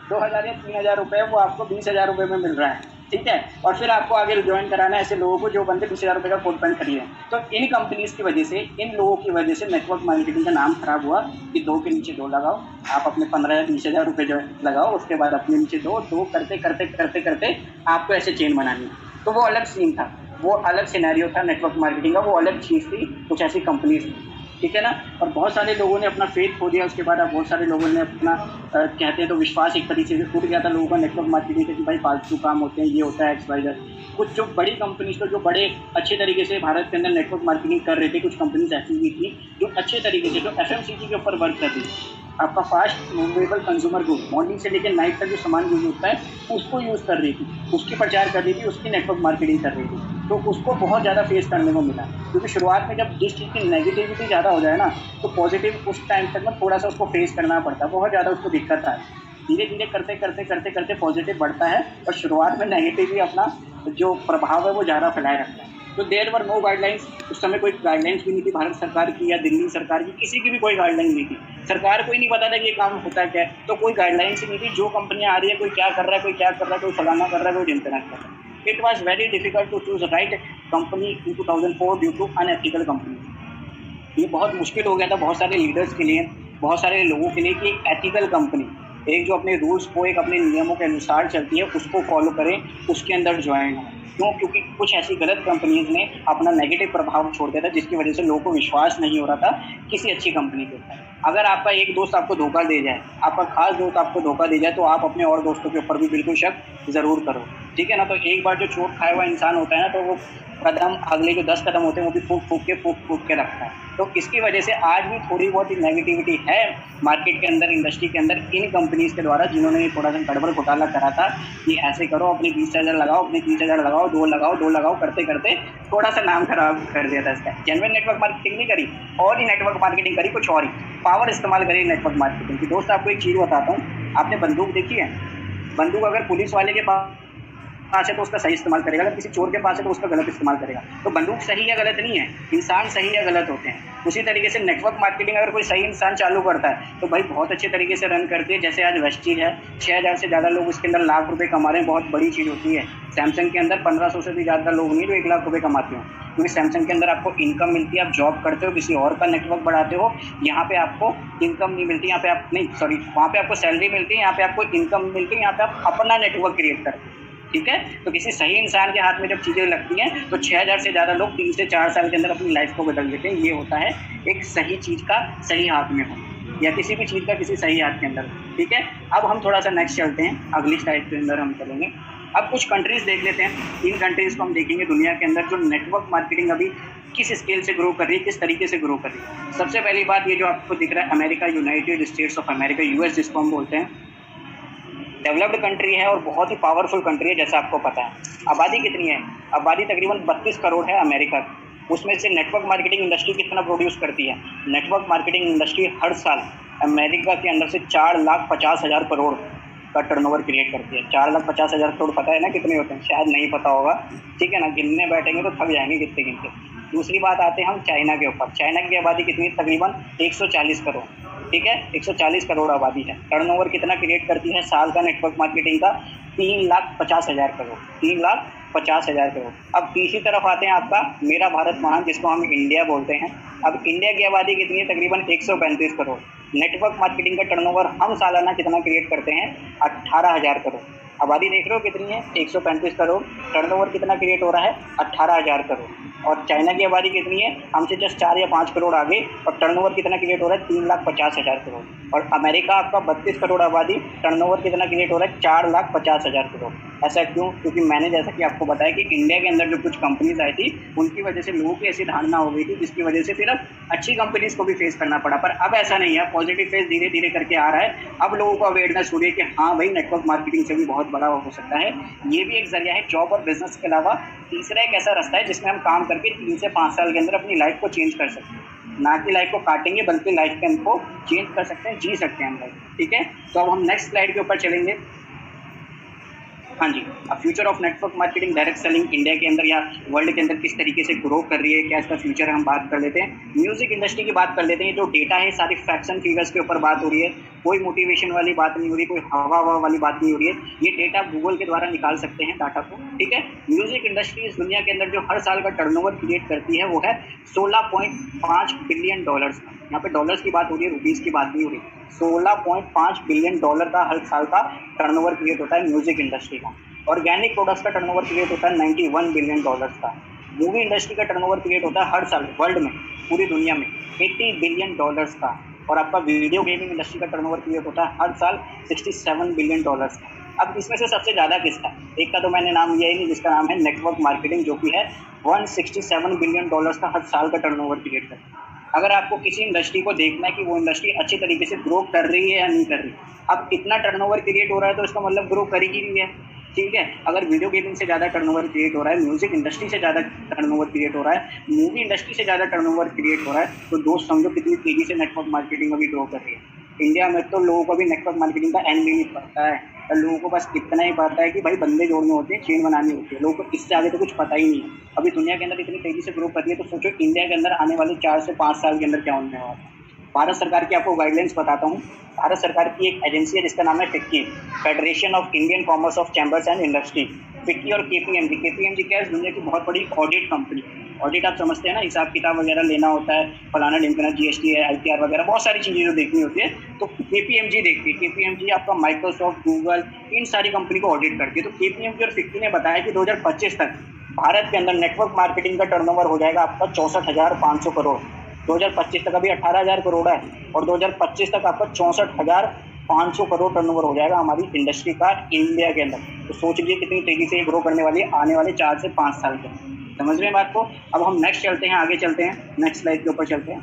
2,000 या 3,000 रुपये है वो आपको 20,000 रुपये में मिल रहा है, ठीक है, और फिर आपको आगे ज्वाइन कराना है ऐसे लोगों को जो बंदे 20,000 रुपये का कोट पैंट खरीदे। तो इन कंपनीज़ की वजह से, इन लोगों की वजह से नेटवर्क मार्केटिंग का नाम खराब हुआ कि 2 के नीचे 2 लगाओ, आप अपने 15 या 20,000 रुपये जो लगाओ, उसके बाद अपने नीचे 2 करते करते करते करते आपको ऐसे चेन बनानी है। तो वो अलग सीन था, वो अलग सिनेरियो था नेटवर्क मार्केटिंग का, वो अलग चीज़ थी, कुछ ऐसी कंपनीज थी, ठीक है ना। और बहुत सारे लोगों ने अपना फेथ खो दिया, उसके बाद अब बहुत सारे लोगों ने अपना कहते हैं तो विश्वास एक तरीके से टूट गया था लोगों का नेटवर्क मार्केटिंग से कि भाई फालतू काम होते हैं, ये होता है XYZ। कुछ जो बड़ी कंपनीज को जो बड़े अच्छे तरीके से भारत के अंदर नेटवर्क मार्केटिंग कर रहे थे, कुछ कंपनीज ऐसी भी थी जो अच्छे तरीके से, जो FMCG के ऊपर वर्क कर रही थी, आपका fast movable consumer good, morning से लेकर नाइट तक जो सामान यूज होता है उसको यूज़ कर रही थी, उसकी प्रचार कर रही थी, उसकी नेटवर्क मार्केटिंग कर रही थी। तो उसको बहुत ज़्यादा फेस करने को मिला, क्योंकि शुरुआत में जब जिस चीज़ की नेगेटिविटी ज़्यादा हो जाए ना तो पॉजिटिव उस टाइम तक में थोड़ा सा उसको फेस करना पड़ता है, बहुत ज़्यादा उसको दिक्कत आए। धीरे धीरे करते करते करते करते पॉजिटिव बढ़ता है और शुरुआत में नेगेटिव भी अपना जो प्रभाव है वो ज़्यादा फैलाए रखता है। तो देयर वर नो गाइडलाइंस, उस समय कोई गाइडलाइंस भी नहीं थी भारत सरकार की या दिल्ली सरकार की, किसी की भी कोई गाइडलाइन नहीं थी, सरकार को ही नहीं पता था कि ये काम होता क्या है, तो कोई गाइडलाइंस ही नहीं थी। जो कंपनियाँ आ रही है, कोई क्या कर रहा है, कोई क्या कर रहा है, कोई फलाना कर रहा है, कोई ढिमकना कर रहा है। It was very difficult to choose right company in 2004 due to unethical company। ये बहुत मुश्किल हो गया था बहुत सारे लीडर्स के लिए, बहुत सारे लोगों के लिए कि एक एथिकल कंपनी, एक जो अपने रूल्स को, एक अपने नियमों के अनुसार चलती है, उसको फॉलो करें, उसके अंदर ज्वाइन हो। क्यों? क्योंकि कुछ ऐसी गलत कंपनीज ने अपना नेगेटिव प्रभाव छोड़ दिया था, जिसकी वजह से लोगों को विश्वास नहीं हो रहा था किसी अच्छी कंपनी के ऊपर। अगर आपका एक दोस्त आपको धोखा दे जाए, आपका खास दोस्त आपको धोखा दे जाए, तो आप अपने और दोस्तों के ऊपर भी बिल्कुल शक ज़रूर करो, ठीक है ना। तो एक बार जो चोट खाया हुआ इंसान होता है ना, तो वो कदम, अगले जो 10 कदम होते हैं वो भी फूक फूक के रखता है। तो इसकी वजह से आज भी थोड़ी बहुत नेगेटिविटी है मार्केट के अंदर, इंडस्ट्री के अंदर, इन कंपनीज़ के द्वारा जिन्होंने थोड़ा सा गड़बड़ घोटाला करा था कि ऐसे करो, अपने 20,000 लगाओ, अपने 30,000 लगाओ, 2 लगाओ करते करते थोड़ा सा नाम खराब कर दिया था इसका। जेन्युइन नेटवर्क मार्केटिंग नहीं करी, और ही नेटवर्क मार्केटिंग करी, कुछ और ही पावर इस्तेमाल करी नेटवर्क मार्केटिंग की। दोस्त आपको एक चीज़ बताता हूँ, आपने बंदूक देखी है? बंदूक अगर पुलिस वाले के पास पास है तो उसका सही इस्तेमाल करेगा, अगर किसी चोर के पास है तो उसका गलत इस्तेमाल करेगा। तो बंदूक सही या गलत नहीं है, इंसान सही या गलत होते हैं। उसी तरीके से नेटवर्क मार्केटिंग अगर कोई सही इंसान चालू करता है तो भाई बहुत अच्छे तरीके से रन करती है। जैसे आज वेस्टीज है, 6000 से ज़्यादा लोग इसके अंदर लाख रुपए कमा रहे हैं, बहुत बड़ी चीज़ होती है। सैमसंग के अंदर 1500 से भी ज़्यादा लोग नहीं जो 1 लाख रुपए कमाते हो, क्योंकि सैमसंग के अंदर आपको इनकम मिलती है, आप जॉब करते हो, किसी और का नेटवर्क बढ़ाते हो। यहाँ पे आपको इनकम नहीं मिलती, यहाँ पे आप नहीं सॉरी वहाँ पे आपको सैलरी मिलती है, यहाँ पे आपको इनकम मिलती है, यहाँ पे आप अपना नेटवर्क क्रिएट करते हो। ठीक है, तो किसी सही इंसान के हाथ में जब चीज़ें लगती हैं तो 6000 से ज़्यादा लोग 3 से 4 साल के अंदर अपनी लाइफ को बदल देते हैं। ये होता है एक सही चीज़ का सही हाथ में हो, या किसी भी चीज़ का किसी सही हाथ के अंदर। ठीक है, अब हम थोड़ा सा नेक्स्ट चलते हैं, अगली स्लाइड के अंदर हम चलेंगे। अब कुछ कंट्रीज़ देख लेते हैं। 3 कंट्रीज़ को हम देखेंगे दुनिया के अंदर जो नेटवर्क मार्केटिंग अभी किस स्केल से ग्रो कर रही है, किस तरीके से ग्रो कर रही है। सबसे पहली बात ये जो आपको दिख रहा है America, United states of America, US जिसको हम बोलते हैं, डेवलप्ड कंट्री है और बहुत ही पावरफुल कंट्री है जैसा आपको पता है। आबादी कितनी है? आबादी तकरीबन 32 करोड़ है अमेरिका की। उसमें से नेटवर्क मार्केटिंग इंडस्ट्री कितना प्रोड्यूस करती है? नेटवर्क मार्केटिंग इंडस्ट्री हर साल अमेरिका के अंदर से 4,50,000 करोड़ का टर्नओवर क्रिएट करती है। 4,50,000 करोड़ पता है ना कितने होते हैं? शायद नहीं पता होगा, ठीक है ना, गिनने बैठेंगे तो थक जाएंगे कितने गिनते। दूसरी बात आते हैं हम चाइना के ऊपर। चाइना की आबादी कितनी? तकरीबन 140 करोड़। ठीक है, 140 करोड़ आबादी है। टर्नओवर कितना क्रिएट करती है साल का नेटवर्क मार्केटिंग का? 3,50,000 करोड़। 3,50,000 करोड़। अब तीसरी तरफ आते हैं आपका मेरा भारत महान, जिसको हम इंडिया बोलते हैं। अब इंडिया की आबादी कितनी है? तकरीबन 135 करोड़। नेटवर्क मार्केटिंग का टर्नओवर हम सालाना कितना क्रिएट करते हैं? 18,000 करोड़। आबादी देख रहे हो कितनी है? 135 करोड़। टर्नओवर कितना क्रिएट हो रहा है? 18,000 करोड़। और चाइना की आबादी कितनी है? हमसे जस्ट 4 या 5 करोड़ आगे, और टर्नओवर कितना क्रिएट हो रहा है? 3,50,000 करोड़। और अमेरिका आपका 32 करोड़ आबादी, टर्नओवर कितना क्रिएट हो रहा है? 4,50,000 करोड़। ऐसा क्यों? क्योंकि मैंने जैसा कि आपको बताया कि इंडिया के अंदर जो कुछ कंपनीज आई थी उनकी वजह से लोगों की ऐसी धारणा हो गई थी जिसकी वजह से फिर अब अच्छी कंपनीज को भी फेस करना पड़ा। पर अब ऐसा नहीं है, पॉजिटिव फेस धीरे धीरे करके आ रहा है। अब लोगों को अवेयरनेस हो रही है कि हाँ भाई, नेटवर्क मार्केटिंग से भी बहुत बड़ा हो सकता है। ये भी एक जरिया है जॉब और बिजनेस के अलावा। तीसरा एक ऐसा रास्ता है जिसमें हम काम करके 3 से 5 साल के अंदर अपनी लाइफ को चेंज कर सकते हैं। ना कि लाइफ को काटेंगे बल्कि लाइफ के को चेंज कर सकते हैं, जी सकते हैं हम लाइफ। ठीक है, तो अब हम नेक्स्ट स्लाइड के ऊपर चलेंगे। हाँ जी, अब future of network marketing direct selling India के अंदर या वर्ल्ड के अंदर किस तरीके से ग्रो कर रही है, क्या इसका फ्यूचर है, हम बात कर लेते हैं। म्यूजिक इंडस्ट्री की बात कर लेते हैं। जो डेटा है सारी फैक्ट्स एंड फिगर्स के ऊपर बात हो रही है, कोई मोटिवेशन वाली बात नहीं हो रही, कोई हवा वाली बात नहीं हो रही है। ये डेटा गूगल के द्वारा निकाल सकते हैं डाटा को। ठीक है, म्यूजिक इंडस्ट्री इस दुनिया के अंदर जो हर साल का टर्नओवर क्रिएट करती है वो है $16.5 बिलियन। यहाँ पे डॉलर्स की बात हो रही है, रुपीज़ की बात नहीं हो रही। $16.5 बिलियन का हर साल का टर्नओवर क्रिएट होता है म्यूजिक इंडस्ट्री का। ऑर्गेनिक प्रोडक्ट्स का टर्नओवर क्रिएट होता है $91 बिलियन का। मूवी इंडस्ट्री का टर्नओवर क्रिएट होता है हर साल वर्ल्ड में, पूरी दुनिया में, $80 बिलियन का। और आपका वीडियो गेमिंग इंडस्ट्री का टर्नओवर क्रिएट होता है हर साल $67 बिलियन का। अब इसमें से सबसे ज़्यादा किसका? एक का तो मैंने नाम लिया ही नहीं, जिसका नाम है नेटवर्क मार्केटिंग, जो कि है $167 बिलियन का हर साल का टर्नओवर क्रिएट करता है। अगर आपको किसी इंडस्ट्री को देखना है कि वो इंडस्ट्री अच्छी तरीके से ग्रो कर रही है या नहीं कर रही, अब इतना टर्नओवर क्रिएट हो रहा है तो इसका मतलब ग्रो कर ही रही है। ठीक है, अगर वीडियो गेमिंग से ज़्यादा टर्नओवर क्रिएट हो रहा है, म्यूजिक इंडस्ट्री से ज़्यादा टर्नओवर क्रिएट हो रहा है, मूवी इंडस्ट्री से ज़्यादा टर्नओवर क्रिएट हो रहा है, तो दोस्त समझो कितनी तेज़ी से नेटवर्क मार्केटिंग अभी ग्रो कर रही है। इंडिया में तो लोगों को भी नेटवर्क मार्केटिंग का एंड भी नहीं पता है। तो लोगों को बस इतना ही पता है कि भाई बंदे जोड़ने होते हैं, चेन बनानी होती है। लोगों को इससे आगे तो कुछ पता ही नहीं है। अभी दुनिया के अंदर इतनी तेज़ी से ग्रो कर रही है, तो सोचो इंडिया के अंदर आने वाले 4 से 5 साल के अंदर क्या होने वाला है। भारत सरकार की आपको गाइडलाइंस बताता हूँ। भारत सरकार की एक एजेंसी है जिसका नाम है FICCI, federation of Indian commerce of chambers and industry. FICCI और केपीएमजी। केपीएमजी क्या है? दुनिया की बहुत बड़ी ऑडिट कंपनी। ऑडिट आप समझते हैं ना, हिसाब किताब वगैरह लेना होता है, फलाना ढिमकाना, जीएसटी है, आईटीआर वगैरह, बहुत सारी चीज़ें जो देखनी होती है तो केपीएमजी देखती है। केपीएमजी आपका माइक्रोसॉफ्ट, गूगल, इन सारी कंपनी को ऑडिट करती है। तो केपीएमजी और फिक्की ने बताया कि 2025 तक भारत के अंदर नेटवर्क मार्केटिंग का टर्नओवर हो जाएगा आपका 64,500 करोड़। 2025 तक अभी 18,000 करोड़ है, और 2025 तक आपका 64,500 करोड़ टर्नओवर हो जाएगा हमारी इंडस्ट्री का इंडिया के अंदर। तो सोच लीजिए कितनी तेज़ी से ग्रो करने वाली है आने वाले 4 से 5 साल के। समझ रहे हैं बात को? अब हम नेक्स्ट चलते हैं, आगे चलते हैं, नेक्स्ट स्लाइड के ऊपर चलते हैं।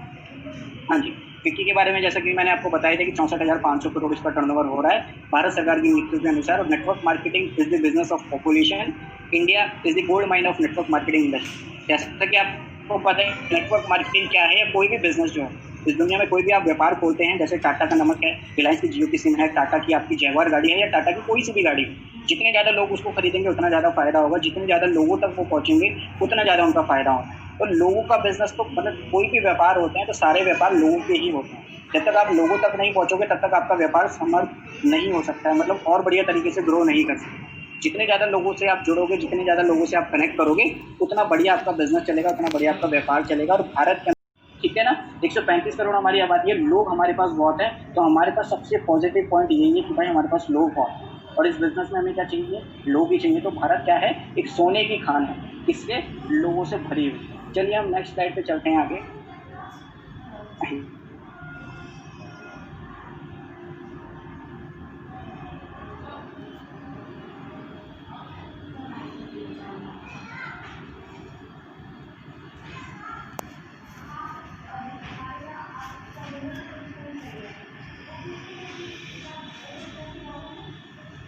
हाँ जी, फिक्की के बारे में जैसा कि मैंने आपको बताया था कि 64,500 करोड़ इसका टर्नओवर हो रहा है भारत सरकार की नीतियों के अनुसार। और network marketing is the business of population. India is the gold mine of network marketing industry. जैसा कि आपको पता है नेटवर्क मार्केटिंग क्या है, या कोई भी बिजनेस जो है, इस दुनिया में कोई भी आप व्यापार खोलते हैं, जैसे टाटा का नमक है, रिलायंस की जियो की सिम है, टाटा की आपकी जैगवार गाड़ी है या टाटा की कोई सी भी गाड़ी, जितने ज़्यादा लोग उसको खरीदेंगे उतना ज़्यादा फायदा होगा, जितने ज़्यादा लोगों तक वो पहुँचेंगे उतना ज़्यादा उनका फायदा होगा। तो लोगों का बिजनेस तो मतलब कोई भी व्यापार होते हैं तो सारे व्यापार लोगों के ही होते हैं। जब तक आप लोगों तक नहीं पहुँचोगे तब तक आपका व्यापार समर्थ नहीं हो सकता है, मतलब और बढ़िया तरीके से ग्रो नहीं कर सकते। जितने ज़्यादा लोगों से आप जुड़ोगे, जितने ज़्यादा लोगों से आप कनेक्ट करोगे, उतना बढ़िया आपका बिजनेस चलेगा, उतना बढ़िया आपका व्यापार चलेगा। और भारत के, ठीक है ना, 135 करोड़ हमारी आबादी है, लोग हमारे पास बहुत है, तो हमारे पास सबसे पॉजिटिव पॉइंट यही है कि भाई हमारे पास लोग बहुत हैं। और इस बिजनेस में हमें क्या चाहिए, लोग ही चाहिए। तो भारत क्या है, एक सोने की खान है, इससे लोगों से भरी हुई। चलिए हम नेक्स्ट स्लाइड पे चलते हैं आगे।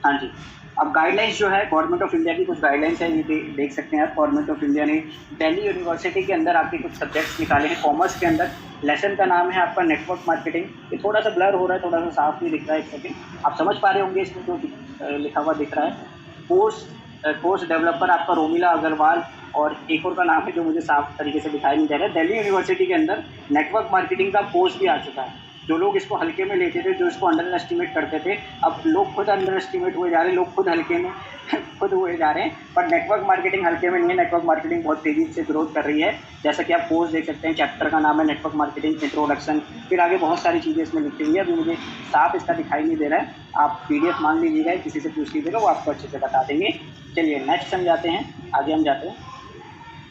हाँ जी, अब गाइडलाइंस जो है गवर्नमेंट ऑफ इंडिया की कुछ गाइडलाइंस है, ये देख सकते हैं आप। गवर्नमेंट ऑफ इंडिया ने दिल्ली यूनिवर्सिटी के अंदर आपके कुछ सब्जेक्ट्स निकाले हैं कॉमर्स के अंदर। लेसन का नाम है आपका नेटवर्क मार्केटिंग। ये थोड़ा सा ब्लर हो रहा है, थोड़ा सा साफ नहीं दिख रहा है, एक सेकेंड, आप समझ पा रहे होंगे इसमें जो लिखा हुआ दिख रहा है। कोर्स डेवलपर आपका रोमिला अग्रवाल, और एक और का नाम है जो मुझे साफ तरीके से दिखाई नहीं दे रहा है। दिल्ली यूनिवर्सिटी के अंदर नेटवर्क मार्केटिंग का कोर्स भी आ चुका है। जो लोग इसको हल्के में लेते थे, जो इसको अंडर एस्टिमेट करते थे, अब लोग खुद अंडर एस्टिमेट हुए जा रहे हैं, लोग खुद हल्के में खुद हुए जा रहे हैं। पर नेटवर्क मार्केटिंग हल्के में नहीं है, नेटवर्क मार्केटिंग बहुत तेज़ी से ग्रोथ कर रही है। जैसा कि आप कोर्स देख सकते हैं, चैप्टर का नाम है नेटवर्क मार्केटिंग इंट्रोडक्शन, फिर आगे बहुत सारी चीज़ें इसमें लिखी हुई है। अभी मुझे साफ इसका दिखाई नहीं दे रहा है, आप PDF मांग लीजिएगा, किसी से पूछ लीजिएगा, वो आपको अच्छे से बता देंगे। चलिए नेक्स्ट हम जाते हैं, आगे हम जाते हैं।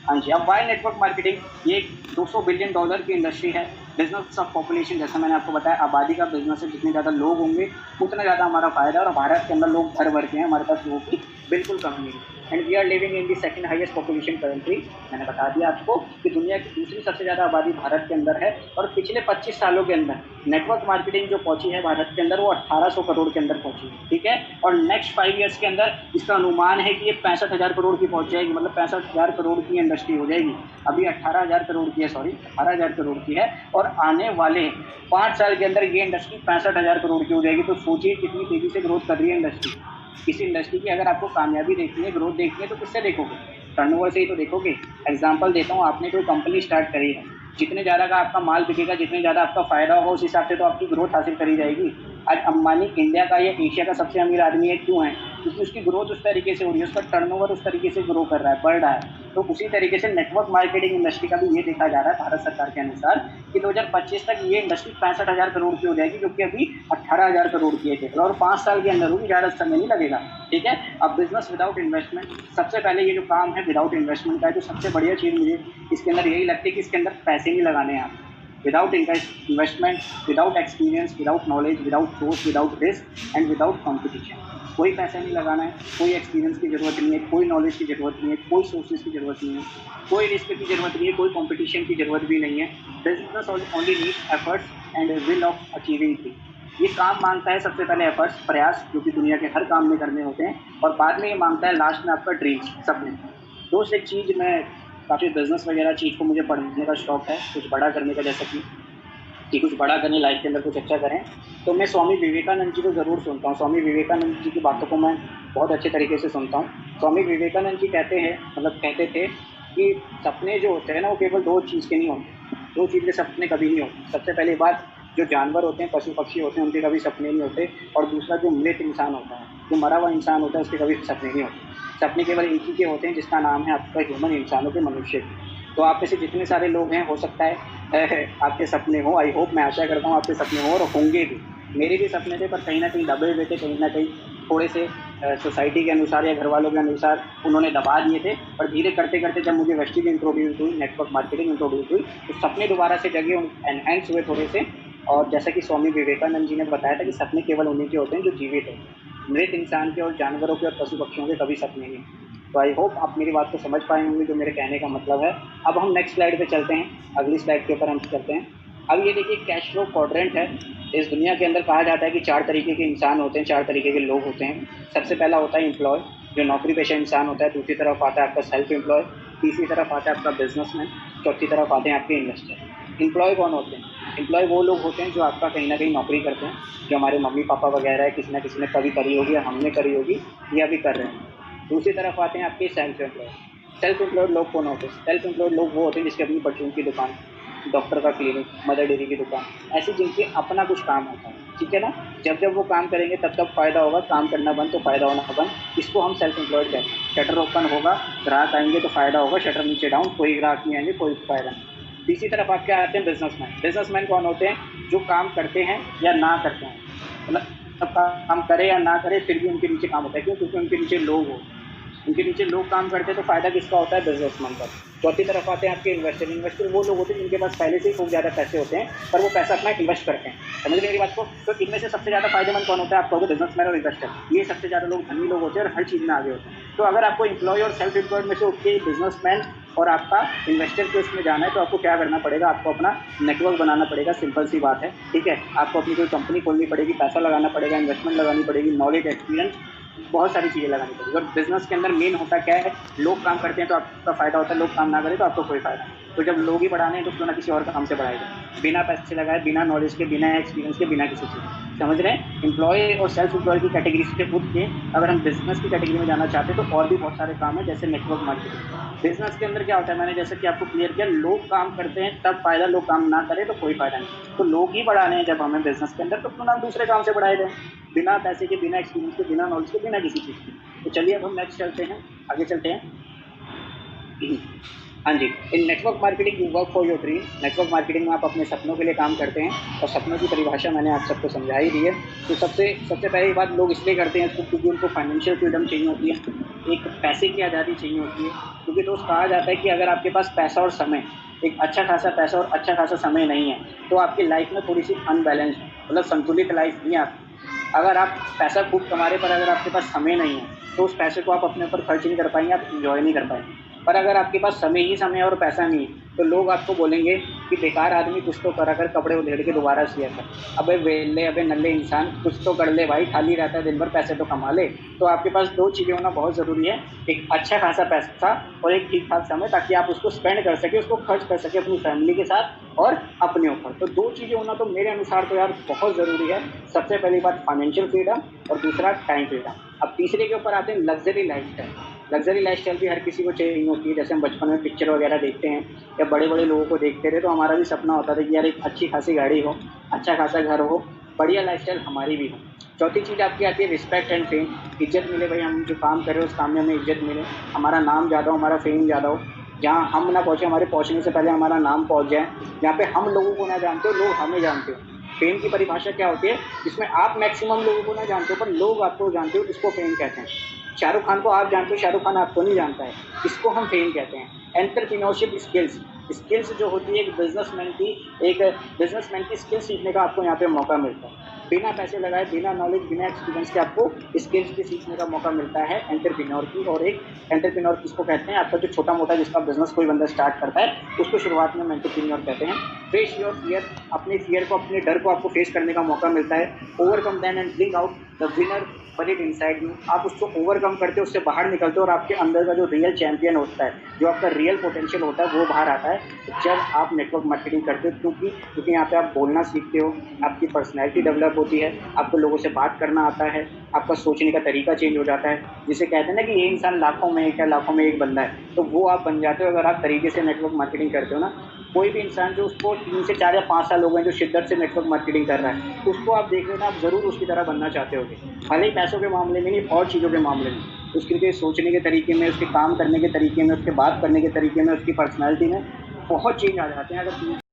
हाँ जी, अब वाई नेटवर्क मार्केटिंग, ये $200 बिलियन की इंडस्ट्री है। बिजनेस ऑफ पॉपुलेशन, जैसा मैंने आपको बताया, आबादी का बिजनेस है, जितने ज़्यादा लोग होंगे उतना ज़्यादा हमारा फायदा है। और भारत के अंदर लोग भर भर के हैं, हमारे पास लोगों की बिल्कुल कमी नहीं है। And we are living in the second highest population country. मैंने बता दिया आपको कि दुनिया की दूसरी सबसे ज़्यादा आबादी भारत के अंदर है। और पिछले 25 सालों के अंदर नेटवर्क मार्केटिंग जो पहुंची है भारत के अंदर, वो 1800 करोड़ के अंदर पहुंची है, ठीक है। और नेक्स्ट 5 ईयर्स के अंदर इसका अनुमान है कि ये 65,000 करोड़ की पहुंच जाएगी, मतलब 65,000 करोड़ की इंडस्ट्री हो जाएगी। अभी 18,000 करोड़ की है, सॉरी 18,000 करोड़ की है, और आने वाले 5 साल के अंदर ये इंडस्ट्री 65,000 करोड़ की हो जाएगी। तो सोचिए कितनी तेज़ी से ग्रोथ कर रही है इंडस्ट्री। इस इंडस्ट्री की अगर आपको कामयाबी देखनी है, ग्रोथ देखनी है, तो किससे देखोगे, टर्नओवर से ही तो देखोगे। एग्जांपल देता हूँ, आपने कोई कंपनी स्टार्ट करी है, जितने ज़्यादा का आपका माल बिकेगा, जितने ज़्यादा आपका फ़ायदा होगा, उस हिसाब से तो आपकी ग्रोथ हासिल करी जाएगी। आज अंबानी इंडिया का या एशिया का सबसे अमीर आदमी है, क्यों है, क्योंकि उसकी ग्रोथ उस तरीके से हो रही है, उसका टर्नओवर उस तरीके से ग्रो कर रहा है, बढ़ रहा है। तो उसी तरीके से नेटवर्क मार्केटिंग इंडस्ट्री का भी ये देखा जा रहा है भारत सरकार के अनुसार कि 2025 तक ये इंडस्ट्री 65,000 करोड़ की हो जाएगी, जो कि अभी 18,000 करोड़ की है केवल, और 5 साल के अंदर होगी, ज़्यादा समय नहीं लगेगा, ठीक है। अब बिजनेस विदाउट इन्वेस्टमेंट, सबसे पहले ये जो काम है विदाउट इन्वेस्टमेंट का है, जो सबसे बढ़िया चीज़ मुझे इसके अंदर यही लगती है कि इसके अंदर पैसे नहीं लगाने हैं आप। Without investment, without experience, without knowledge, without source, without risk and without competition. कोई पैसा नहीं लगाना है, कोई एक्सपीरियंस की ज़रूरत नहीं है, कोई नॉलेज की ज़रूरत नहीं है, कोई सोर्सेज की ज़रूरत नहीं है, कोई रिस्क की ज़रूरत नहीं है, कोई कंपटीशन की ज़रूरत भी नहीं है। Business only needs efforts and will of achieving thing. ये काम मांगता है सबसे पहले एफर्ट्स, प्रयास, जो कि दुनिया के हर काम में करने होते हैं, और बाद में ये मांगता है लास्ट में आपका ड्रीम्स, सपने। दोस्त एक चीज़, मैं काफ़ी बिजनेस वगैरह चीज़ को मुझे पढ़ने का शौक़ है, कुछ बड़ा करने का, जैसा कि कुछ बड़ा करें लाइफ के अंदर, कुछ अच्छा करें। तो मैं स्वामी विवेकानंद जी को ज़रूर सुनता हूँ। स्वामी विवेकानंद जी की बातों को मैं बहुत अच्छे तरीके से सुनता हूँ। स्वामी विवेकानंद जी कहते हैं, मतलब कहते थे कि सपने जो होते हैं ना, वो केवल 2 चीज़ के नहीं होते, 2 चीज़ के सपने कभी नहीं होते। सबसे पहली बात, जो जानवर होते हैं, पशु पक्षी होते हैं, उनके कभी सपने नहीं होते। और दूसरा, जो मृत इंसान होता है, जो मरा हुआ इंसान होता है, उसके कभी सपने नहीं होते। सपने केवल एक ही के होते हैं, जिसका नाम है आपका ह्यूमन, इंसानों के, मनुष्य के। तो आप में से जितने सारे लोग हैं, हो सकता है आपके सपने हो, आई होप, मैं आशा करता हूँ आपके सपने हो, और होंगे भी। मेरे भी सपने थे, पर कहीं ना कहीं दबे हुए थे, कहीं ना कहीं थोड़े से सोसाइटी के अनुसार या घर वालों के अनुसार उन्होंने दबा दिए थे। पर धीरे करते करते जब मुझे वेस्टिज इंट्रोड्यूस हुई, नेटवर्क मार्केटिंग इंट्रोड्यूस हुई, तो सपने दोबारा से जगे, एनहेंस हुए थोड़े से। और जैसा कि स्वामी विवेकानंद जी ने बताया था कि सपने केवल उन्हीं के होते हैं जो जीवित हैं, मृत इंसान के और जानवरों के और पशु पक्षियों के कभी सपने नहीं। तो आई होप आप मेरी बात को समझ पाए होंगे, जो मेरे कहने का मतलब है। अब हम नेक्स्ट स्लाइड पे चलते हैं, अगली स्लाइड के ऊपर हम चलते हैं। अब ये देखिए, कैश फ्लो क्वाड्रेंट है। इस दुनिया के अंदर कहा जाता है कि 4 तरीके के इंसान होते हैं, 4 तरीके के लोग होते हैं। सबसे पहला होता है एम्प्लॉय, जो नौकरी पेशा इंसान होता है। दूसरी तरफ आता है आपका सेल्फ एम्प्लॉय, तीसरी तरफ आता है आपका बिजनेसमैन, चौथी तरफ आते हैं आपके इन्वेस्टर। एम्प्लॉय कौन होते हैं? एम्प्लॉय वो लोग होते हैं जो आपका कहीं न कहीं नौकरी करते हैं, जो हमारे मम्मी-पापा वगैरह है, किसी न किसी ने कभी करी होगी या हमने करी होगी या अभी कर रहे हैं। दूसरी तरफ आते हैं आपके सेल्फ एम्प्लॉय। सेल्फ एम्प्लॉयड लोग कौन होते हैं? सेल्फ एम्प्लॉयड लोग वो होते हैं जिसकी अपनी परचून की दुकान, डॉक्टर का क्लिनिक, मदर डेयरी की दुकान, ऐसे जिनके अपना कुछ काम होता है, ठीक है ना? जब-जब वो काम करेंगे तब-तब फ़ायदा होगा, काम करना बंद तो फ़ायदा होना बंद। इसको हम सेल्फ एम्प्लॉयड कहते हैं। शटर ओपन होगा, ग्राहक आएँगे तो फ़ायदा होगा, शटर नीचे डाउन, कोई ग्राहक नहीं आएँगे, कोई फ़ायदा नहीं। तीसरी तरफ आपके आते हैं बिज़नेसमैन। बिज़नेसमैन कौन होते हैं? जो काम करते हैं या ना करते हैं। मतलब काम करे या ना करे फिर भी उनके नीचे काम होता है। क्यों? क्योंकि उनके नीचे लोग हो। उनके नीचे लोग काम करते हैं तो फ़ायदा किसका होता है? बिज़नेसमैन का। चौथी तरफ आते हैं आपके इन्वेस्टर। इन्वेस्टर वो लोग होते हैं जिनके पास पहले से ही खूब ज़्यादा पैसे होते हैं, पर वो पैसा अपना इन्वेस्ट करते हैं। समझ रहे मेरी बात को? तो इनमें से सबसे ज़्यादा फ़ायदेमंद कौन होता है? आप कहोगे बिज़नेसमैन और इन्वेस्टर। ये सबसे ज़्यादा लोग धनी लोग होते हैं और हर चीज़ में आगे होते हैं। तो अगर आपको एम्प्लॉय और सेल्फ एम्प्लॉयड में से उठ के बिज़नेसमैन और आपका इन्वेस्टर के उसमें जाना है तो आपको क्या करना पड़ेगा? आपको अपना नेटवर्क बनाना पड़ेगा, सिंपल सी बात है, ठीक है? आपको अपनी कोई कंपनी खोलनी पड़ेगी, पैसा लगाना पड़ेगा, इन्वेस्टमेंट लगानी पड़ेगी, नॉलेज, एक्सपीरियंस, बहुत सारी चीज़ें लगानी पड़ेगी। और बिज़नेस के अंदर मेन होता क्या है? लोग काम करते हैं तो आपका फ़ायदा होता है, लोग काम ना करें तो आपको कोई फ़ायदा नहीं। तो जब लोग ही बढ़ाने हैं तो क्यों ना किसी और काम से बढ़ाया जाए, बिना पैसे लगाए, बिना नॉलेज के, बिना एक्सपीरियंस के, बिना किसी चीज़। समझ रहे हैं? एम्प्लॉय और सेल्फ एम्प्लॉय की कैटेगरी से उठ के अगर हम बिज़नेस की कैटेगरी में जाना चाहते हैं तो और भी बहुत सारे काम हैं, जैसे नेटवर्क मार्केटिंग। बिज़नेस के अंदर क्या होता है, मैंने जैसे कि आपको क्लियर किया, लोग काम करते हैं तब फ़ायदा, लोग काम ना करें तो कोई फ़ायदा नहीं। तो लोग ही बढ़ाने हैं जब हमें बिज़नेस के अंदर, तो क्यों ना हम दूसरे काम से बढ़ाए दें, बिना पैसे के, बिना एक्सपीरियंस के, बिना नॉलेज के, बिना किसी चीज़ के। तो चलिए अब हम नेक्स्ट चलते हैं, आगे चलते हैं। हाँ जी, in network marketing you work for your dream. Network marketing में आप अपने सपनों के लिए काम करते हैं और सपनों की परिभाषा मैंने आप सबको समझा ही दी है। तो सबसे पहली बात, लोग इसलिए करते हैं इसको क्योंकि उनको फाइनेंशियल फ्रीडम चाहिए होती है, एक पैसे की आज़ादी चाहिए होती है। क्योंकि दोस्त कहा जाता है कि अगर आपके पास पैसा और समय, एक अच्छा खासा पैसा और अच्छा खासा समय नहीं है तो आपकी लाइफ में थोड़ी-सी अनबैलेंस्ड, मतलब संतुलित लाइफ नहीं है आपकी। अगर आप पैसा खूब कमा रहे पर अगर आपके पास समय नहीं है तो उस पैसे को आप अपने ऊपर खर्च नहीं कर पाएंगे, आप इंजॉय नहीं कर पाएंगे। पर अगर आपके पास समय ही समय है और पैसा नहीं है तो लोग आपको बोलेंगे कि बेकार आदमी, कुछ तो करा कर, कपड़े उधेड़ के दोबारा सिया कर। अबे वेले, अबे नल्ले इंसान, कुछ तो कर ले भाई, खाली रहता है दिन भर, पैसे तो कमा ले। तो आपके पास दो चीज़ें होना बहुत ज़रूरी है, एक अच्छा खासा पैसा और एक ठीक ठाक समय, ताकि आप उसको स्पेंड कर सकें, उसको खर्च कर सकें अपनी फैमिली के साथ और अपने ऊपर। तो दो चीज़ें होना तो मेरे अनुसार तो यार बहुत ज़रूरी है। सबसे पहली बात फाइनेंशियल फ्रीडम और दूसरा टाइम फ्रीडम। अब तीसरे के ऊपर आते हैं लग्जरी लाइफस्टाइल। लग्जरी लाइफस्टाइल भी हर किसी को चाहिए होती है। जैसे हम बचपन में पिक्चर वगैरह देखते हैं या बड़े-बड़े लोगों को देखते थे तो हमारा भी सपना होता था कि यार एक अच्छी खासी गाड़ी हो, अच्छा खासा घर हो, बढ़िया लाइफस्टाइल हमारी भी हो। चौथी चीज़ आपकी आती है रिस्पेक्ट एंड फेम। इज़्ज़त मिले भाई, हम जो काम कर रहे हैं उस काम में हमें इज़्ज़त मिले, हमारा नाम ज़्यादा हो, हमारा फेम ज़्यादा हो। जहाँ हम ना पहुँचे, हमारे पहुँचने से पहले हमारा नाम पहुँच जाए। जहाँ पे हम लोगों को ना जानते हो, लोग हमें जानते हो। फेम की परिभाषा क्या होती है? जिसमें आप मैक्सिमम लोगों को ना जानते हो पर लोग आपको जानते हो, इसको फेम कहते हैं। शाहरुख खान को आप जानते हो, शाहरुख खान आपको नहीं जानता है, इसको हम फेम कहते हैं। एंटरप्रेन्योरशिप स्किल्स, स्किल्स जो होती है एक बिजनेसमैन की स्किल सीखने का आपको यहाँ पे मौका मिलता है। बिना पैसे लगाए, बिना नॉलेज, बिना एक्सपीरियंस के आपको स्किल्स की सीखने का मौका मिलता है एंटरप्रेन्योर की। और एक एंटरप्रेन्योर किसको कहते हैं? आपका जो छोटा मोटा जिसका बिजनेस कोई बंदा स्टार्ट करता है उसको शुरुआत में एंटरप्रेन्योर कहते हैं। फेस योर फियर, अपने फियर को, अपने डर को आपको फेस करने का मौका मिलता है। Overcome them and bring out the winner but it inside you. आप उसको ओवरकम करते हो, उससे बाहर निकलते हो और आपके अंदर का जो रियल चैंपियन होता है, जो आपका रियल पोटेंशियल होता है वो बाहर आता है जब आप नेटवर्क मार्केटिंग करते हो। क्योंकि यहाँ पे आप बोलना सीखते हो, आपकी पर्सनैलिटी डेवलप होती है, आपको लोगों से बात करना आता है, आपका सोचने का तरीका चेंज हो जाता है। जिसे कहते हैं ना कि ये इंसान लाखों में एक है, लाखों में एक बंदा है, तो वो आप बन जाते हो अगर आप तरीके से नेटवर्क मार्केटिंग करते हो ना। कोई भी इंसान जो उसको 3 से 4 या 5 साल हो गए जो शिद्दत से नेटवर्क मार्केटिंग कर रहा है, उसको आप देख लेना, आप ज़रूर उसकी तरह बनना चाहते होगे। भले ही पैसों के मामले में नहीं, और चीज़ों के मामले में, उसके सोचने के तरीके में, उसके काम करने के तरीके में, उसके बात करने के तरीके में, उसकी पर्सनैलिटी में बहुत चेंज आ जाते हैं।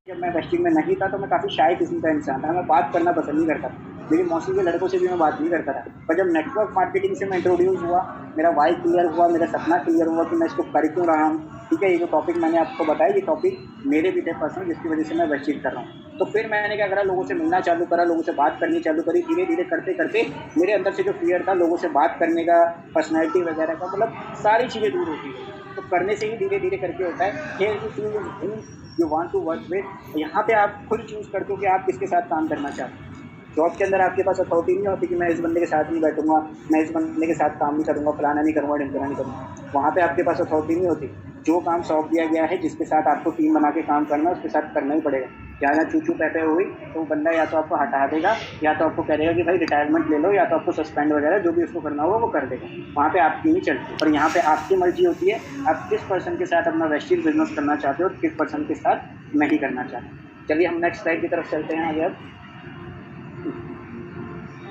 जब मैं वेस्टिंग में नहीं था तो मैं काफ़ी शाय किस्म का इंसान था, मैं बात करना पसंद नहीं करता था, मेरी मौसी के लड़कों से भी मैं बात नहीं करता था। पर जब नेटवर्क मार्केटिंग से मैं इंट्रोड्यूस हुआ, मेरा वाई क्लियर हुआ, मेरा सपना क्लियर हुआ कि मैं इसको कर क्यों रहा हूँ, ठीक है। ये जो टॉपिक मैंने आपको बताया, ये टॉपिक मेरे भी थे पर्सनल, जिसकी वजह से मैं वेस्टिंग कर रहा हूँ। तो फिर मैंने क्या करा, लोगों से मिलना चालू करा, लोगों से बात करनी चालू करी। धीरे धीरे करते करते मेरे अंदर से जो फियर था लोगों से बात करने का, पर्सनैलिटी वगैरह का, मतलब सारी चीज़ें दूर होती है। तो करने से ही धीरे धीरे करके होता है। Here you choose whom you want to work with. यहाँ पे आप खुद चूज करते हो कि आप किसके साथ काम करना चाहते हो। जॉब के अंदर आपके पास अथॉरिटी नहीं होती कि मैं इस बंदे के साथ नहीं बैठूंगा, मैं इस बंदे के साथ काम नहीं करूँगा, फलाना नहीं करूँगा, ढिमकाना नहीं करूँगा। वहाँ पे आपके पास अथॉरिटी नहीं होती। जो काम सौंप दिया गया है, जिसके साथ आपको टीम बना के काम करना है, उसके साथ करना ही पड़ेगा। ज़्यादा चू-चू पे हुई तो बंदा या तो आपको हटा देगा, या तो आपको कहेगा कि भाई रिटायरमेंट ले लो, या तो आपको सस्पेंड वगैरह जो भी उसको करना होगा वो कर देगा। वहाँ पे आपकी नहीं चलती, और यहाँ पे आपकी मर्जी होती है आप किस पर्सन के साथ अपना वेस्टेज बिजनेस करना चाहते हो और किस पर्सन के साथ नहीं करना चाहते। चलिए हम नेक्स्ट स्लाइड की तरफ चलते हैं आगे अब।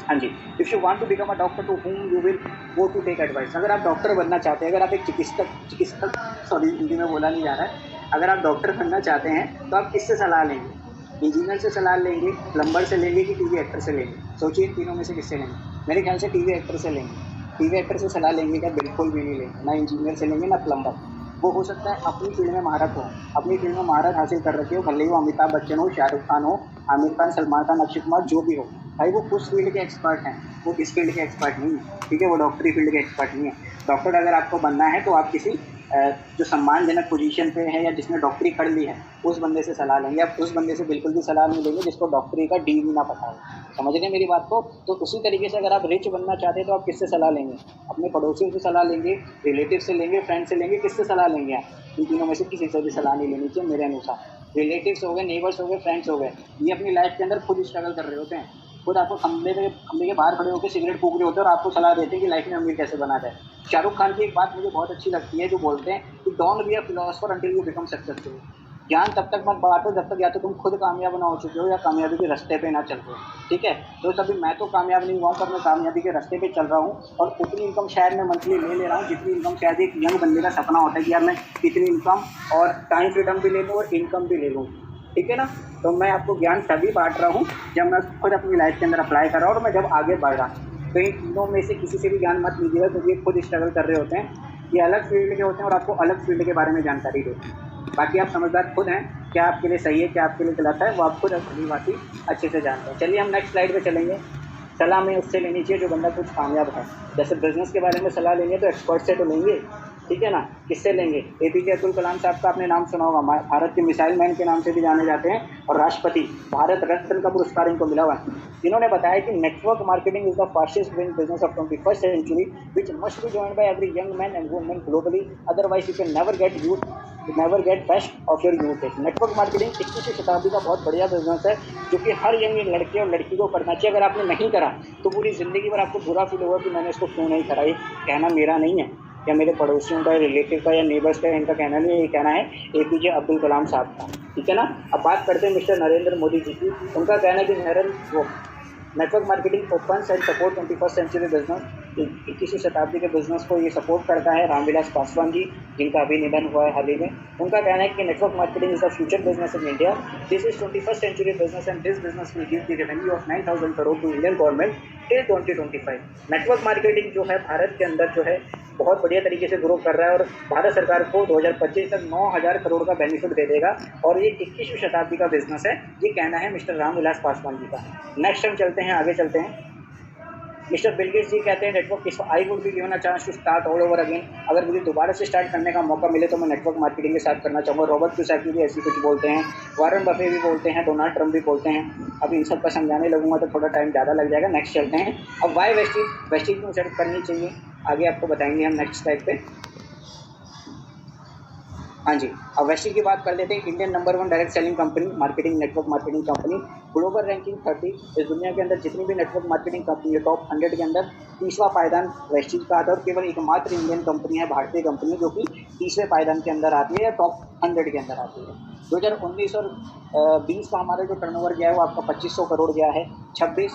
हाँ जी, if you want to become a doctor to whom you will go to take advice. अगर आप डॉक्टर बनना चाहते हैं, अगर आप एक चिकित्सक सॉरी हिंदी में बोला नहीं जा रहा है, अगर आप डॉक्टर बनना चाहते हैं तो आप किससे सलाह लेंगे? इंजीनियर से सलाह लेंगे, प्लम्बर से लेंगे कि टीवी एक्टर से लेंगे? सोचिए तीनों में से किससे लेंगे? मेरे ख्याल से टीवी एक्टर से लेंगे। टीवी एक्टर से सलाह लेंगे क्या? बिल्कुल भी नहीं लेंगे। ना इंजीनियर से लेंगे ना प्लम्बर। वो हो सकता है अपनी फील्ड में महारत हो, अपनी फील्ड में महारत हासिल कर रखी हो, भले ही वो अमिताभ बच्चन हो, शाहरुख खान हो, आमिर खान, सलमान खान, अक्षय कुमार, जो भी हो, भाई वो उस फील्ड के एक्सपर्ट हैं, वो इस फील्ड के एक्सपर्ट नहीं है, ठीक है? वो डॉक्टरी फील्ड के एक्सपर्ट नहीं है। डॉक्टर अगर आपको बनना है तो आप किसी जो सम्मानजनक पोजीशन पे है या जिसने डॉक्टरी कर ली है उस बंदे से सलाह लेंगे। आप उस बंदे से बिल्कुल भी सलाह नहीं लेंगे जिसको डॉक्टरी का डी भी ना पता हो। समझ रहे हैं मेरी बात को? तो उसी तरीके से अगर आप रिच बनना चाहते हैं तो आप किससे सलाह लेंगे? अपने पड़ोसियों से सलाह लेंगे, रिलेटिव से लेंगे, फ्रेंड से लेंगे, किससे सलाह लेंगे आप? इन तीनों में से किसी से भी सलाह नहीं लेनी चाहिए मेरे अनुसार। रिलेटिव्स हो गए, नेबर्स हो गए, फ्रेंड्स हो गए, ये अपनी लाइफ के अंदर खुद स्ट्रगल कर रहे होते हैं, खुद आपको खंबे के बाहर खड़े होकर सिगरेट फूक रहे होते हैं और आपको सलाह देते हैं कि लाइफ में अमीर कैसे बना जाए। शाहरुख खान की एक बात मुझे बहुत अच्छी लगती है जो बोलते हैं कि don't be a philosopher until you become successful. ज्ञान तब तक मत बांटो जब तक या तो तुम खुद कामयाब ना हो चुके हो या कामयाबी के रास्ते पे ना चल रहे हो, ठीक है? तो तभी मैं तो कामयाब नहीं हुआ, पर मैं कामयाबी के रास्ते पे चल रहा हूँ और उतनी इनकम शायद मैं मंथली ले रहा हूँ जितनी इनकम शायद एक यंग बंदे का सपना होता है कि यार मैं इतनी इनकम और टाइम फ्रीडम भी ले लूँ और इनकम भी ले लूँ, ठीक है ना? तो मैं आपको ज्ञान तभी बांट रहा हूँ जब मैं खुद अपनी लाइफ के अंदर अप्लाई कर रहा हूँ और मैं जब आगे बढ़ रहा हूँ। तो इन तीनों में से किसी से भी ज्ञान मत लीजिएगा क्योंकि ये खुद स्ट्रगल कर रहे होते हैं, ये अलग फील्ड के होते हैं और आपको अलग फील्ड के बारे में जानकारी देते हैं। बाकी आप समझदार खुद हैं, क्या आपके लिए सही है क्या आपके लिए गलत है वो आप खुद अपनी बात अच्छे से जानते हैं। चलिए हम नेक्स्ट स्लाइड पे चलेंगे। सलाह हमें उससे लेनी चाहिए जो बंदा कुछ कामयाब है। जैसे बिजनेस के बारे में सलाह लेंगे तो एक्सपर्ट से तो लेंगे, ठीक है ना? किससे लेंगे? एपीजे अब्दुल कलाम साहब का आपने नाम सुना होगा, भारत के मिसाइल मैन के नाम से भी जाने जाते हैं और राष्ट्रपति भारत रत्न का पुरस्कार इनको मिला हुआ है। इन्होंने बताया कि network marketing is the fastest growing business of 21st century which must be joined by every young man and woman globally, otherwise you can never get best of your youth. Network marketing 21वीं शताब्दी का बहुत बढ़िया business है जो कि हर young लड़के और लड़की को करना चाहिए। अगर आपने नहीं करा तो पूरी ज़िंदगी भर आपको बुरा फील होगा कि मैंने इसको क्यों नहीं करा। ये कहना मेरा नहीं है या मेरे पड़ोसियों का, रिलेटिव का या नेबर्स का, इनका कहना नहीं है, ये कहना है एपीजे अब्दुल कलाम साहब का, ठीक है ना? अब बात करते हैं मिस्टर नरेंद्र मोदी जी की। उनका कहना है कि network marketing opens and support 21st century business, 21वीं शताब्दी के बिजनेस को ये सपोर्ट करता है। रामविलास पासवान जी जिनका अभी निधन हुआ है हाल ही में, उनका कहना है कि network marketing is the future business in India. This is 21st century business and this business will give the revenue of 9,000 crore to Indian government till 2025। Network marketing जो है भारत के अंदर जो है बहुत बढ़िया तरीके से ग्रो कर रहा है और भारत सरकार को 2025 तक 9,000 करोड़ का बेनिफिट दे देगा और ये 21वीं शताब्दी का बिजनेस है, ये कहना है मिस्टर रामविलास पासवान जी का। नेक्स्ट हम चलते हैं, आगे चलते हैं। मिस्टर बिल गेट्स जी कहते हैं network I would be given a chance to start all over again. अगर मुझे दोबारा से स्टार्ट करने का मौका मिले तो मैं नेटवर्क मार्केटिंग के साथ करना चाहूँगा। रॉबर्ट क्यूसाकी भी ऐसी कुछ बोलते हैं, वारन बफे भी बोलते हैं, डोनाल्ड ट्रंप भी बोलते हैं। अब इन सब का समझाने लगूंगा तो थोड़ा टाइम ज़्यादा लग जाएगा। नेक्स्ट चलते हैं। अब वाई वेस्टेज क्यों सेट करनी चाहिए आगे आपको बताएंगे हम नेक्स्ट स्लाइड पे। हाँ जी, अब वेस्टेज की बात कर लेते हैं। Indian number 1 direct selling company, marketing network marketing company, global ranking 30। इस दुनिया के अंदर जितनी भी नेटवर्क मार्केटिंग कंपनी है टॉप 100 के अंदर 30वां पायदान वेस्टेज का आता है और केवल एकमात्र इंडियन कंपनी है, भारतीय कंपनी, जो कि 30वें पायदान के अंदर आती है या टॉप 100 के अंदर आती है। 2019 और 20 का हमारा जो टर्नओवर गया है वो आपका 2500 करोड़ गया है। 26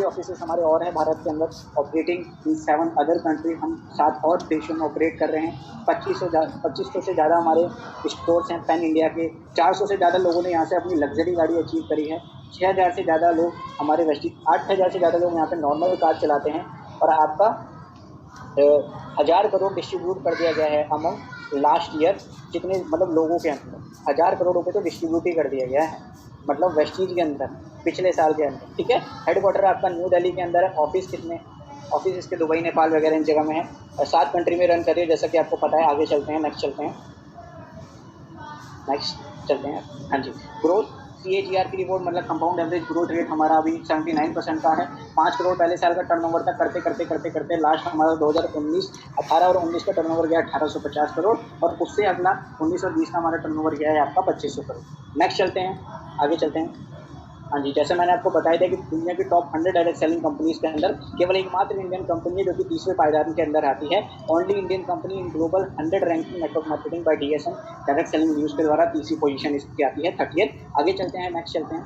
ऑफिस हमारे और हैं भारत के अंदर, ऑपरेटिंग इन 7 अदर कंट्री। हम 7 और देशों में ऑपरेट कर रहे हैं। 2500 से ज़्यादा हमारे स्टोर्स हैं पैन इंडिया के। 400 से ज़्यादा लोगों ने यहाँ से अपनी लग्जरी गाड़ी अचीव करी है। 6000 से ज़्यादा लोग हमारे वेस्टेज, 8000 से ज़्यादा लोग यहाँ पे नॉर्मल कार चलाते हैं और आपका 1000 करोड़ डिस्ट्रीब्यूट कर दिया गया है अमाउंट लास्ट ईयर। जितने मतलब लोगों के अंदर 1000 करोड़ रुपये तो डिस्ट्रीब्यूट ही कर दिया गया है, मतलब वेस्टेज के अंदर पिछले साल के अंदर, ठीक है। हेडक्वार्टर आपका न्यू दिल्ली के अंदर है। ऑफिस इसके दुबई, नेपाल वगैरह इन जगह में है। 7 कंट्री में रन कर रही है जैसा कि आपको पता है। आगे चलते हैं, नेक्स्ट चलते हैं। हाँ जी, ग्रोथ CAGR की रिपोर्ट मतलब कंपाउंड एवरेज ग्रोथ रेट हमारा अभी 79% का है। 5 करोड़ पहले साल का टर्नओवर था, करते करते करते करते लास्ट हमारा 2019 18 और 19 का टर्नओवर गया 1850 करोड़, और उससे अगला 19 और 20 का हमारा टर्नओवर गया है आपका 2500 करोड़। नेक्स्ट चलते हैं, आगे चलते हैं। हाँ जी, जैसे मैंने आपको बताया था कि दुनिया की टॉप 100 डायरेक्ट सेलिंग कंपनीज के अंदर केवल एकमात्र इंडियन कंपनी है जो कि 30वें पायदान के अंदर आती है। Only Indian company in global 100 ranking network marketing bye DSM direct selling news के द्वारा तीसरी पोजीशन इसकी आती है 30th। आगे चलते हैं, नेक्स्ट चलते हैं।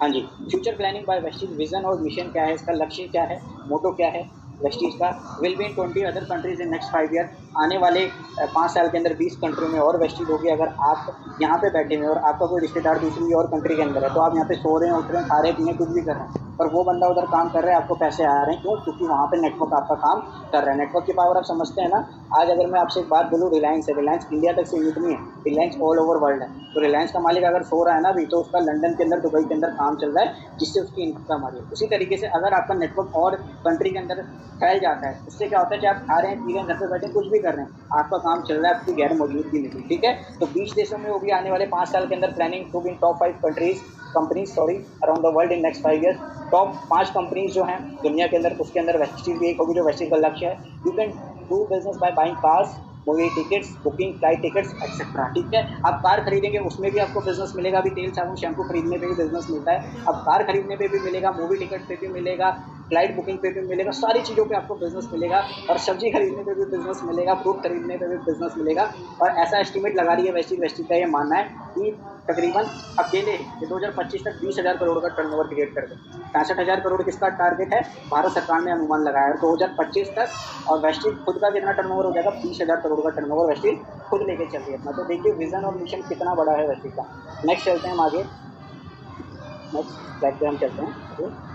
हाँ जी, future planning by Vestige, vision और मिशन क्या है, इसका लक्ष्य क्या है, मोटो क्या है वेस्टीज का। Will be in 20 other countries in next 5 year. आने वाले 5 साल के अंदर 20 कंट्री में और वेस्टीज होगी। अगर आप यहाँ पे बैठे हैं और आपका कोई रिश्तेदार दूसरी और कंट्री के अंदर है, तो आप यहाँ पे सो रहे हैं, उठ रहे हैं, खा रहे हैं, पीने, कुछ भी कर रहे हैं, पर वो बंदा उधर काम कर रहा है, आपको पैसे आ रहे हैं, क्यों? क्योंकि वहाँ पे नेटवर्क आपका काम कर रहा है। नेटवर्क की पावर आप समझते हैं ना। आज अगर मैं आपसे एक बात बोलूँ, रिलायंस है, रिलायंस इंडिया तक सीमित नहीं है, रिलायंस ऑल ओवर वर्ल्ड है। तो रिलायंस का मालिक अगर सो रहा है ना अभी, तो उसका लंदन के अंदर, दुबई के अंदर काम चल रहा है, जिससे उसकी इनकम आ रही है। उसी तरीके से अगर आपका नेटवर्क और कंट्री के अंदर फैल जाता है, उससे क्या होता है कि आप खा रहे हैं, पी रहे हैं, घर पे बैठे कुछ भी कर रहे हैं, आपका काम चल रहा है, आपकी गैर मौजूदगी नहीं, ठीक है। तो 20 देशों में होगी आने वाले 5 साल के अंदर planning to be in top 5 companies around the world in next 5 years. Top 5 companies जो हैं दुनिया के अंदर, उसके अंदर वेस्टीज भी एक होगी, जो वेस्टीज का लक्ष्य है। You can do business by buying cars, movie tickets, booking flight tickets etcetera, ठीक है। आप कार खरीदेंगे, उसमें भी आपको बिजनेस मिलेगा। अभी तेल साबुन शैम्पू खरीदने पे भी बिजनेस मिलता है, अब कार खरीदने पे भी मिलेगा, मूवी टिकट पे भी मिलेगा, फ्लाइट बुकिंग पे भी मिलेगा, सारी चीज़ों पे आपको बिजनेस मिलेगा। और सब्जी खरीदने पे भी बिजनेस मिलेगा, फ्रूट खरीदने पे भी बिजनेस मिलेगा। और ऐसा एस्टिमेट लगा रही है वेस्टीज का ये मानना है कि तकरीबन अकेले 2025 तक 20,000 करोड़ का टर्नओवर क्रिएट कर दे। 65,000 करोड़ किसका टारगेट है, भारत सरकार ने अनुमान लगाया है 2025 तक। और वेस्टीज खुद का कितना टर्नओवर हो जाएगा, 20,000 करोड़ का टर्नओवर वेस्टीज खुद लेके चल रही है अपना। तो देखिए विजन और मिशन कितना बड़ा है वेस्टीज का। नेक्स्ट चलते हैं हम आगे, नेक्स्ट स्लाइड पे हम चलते हैं।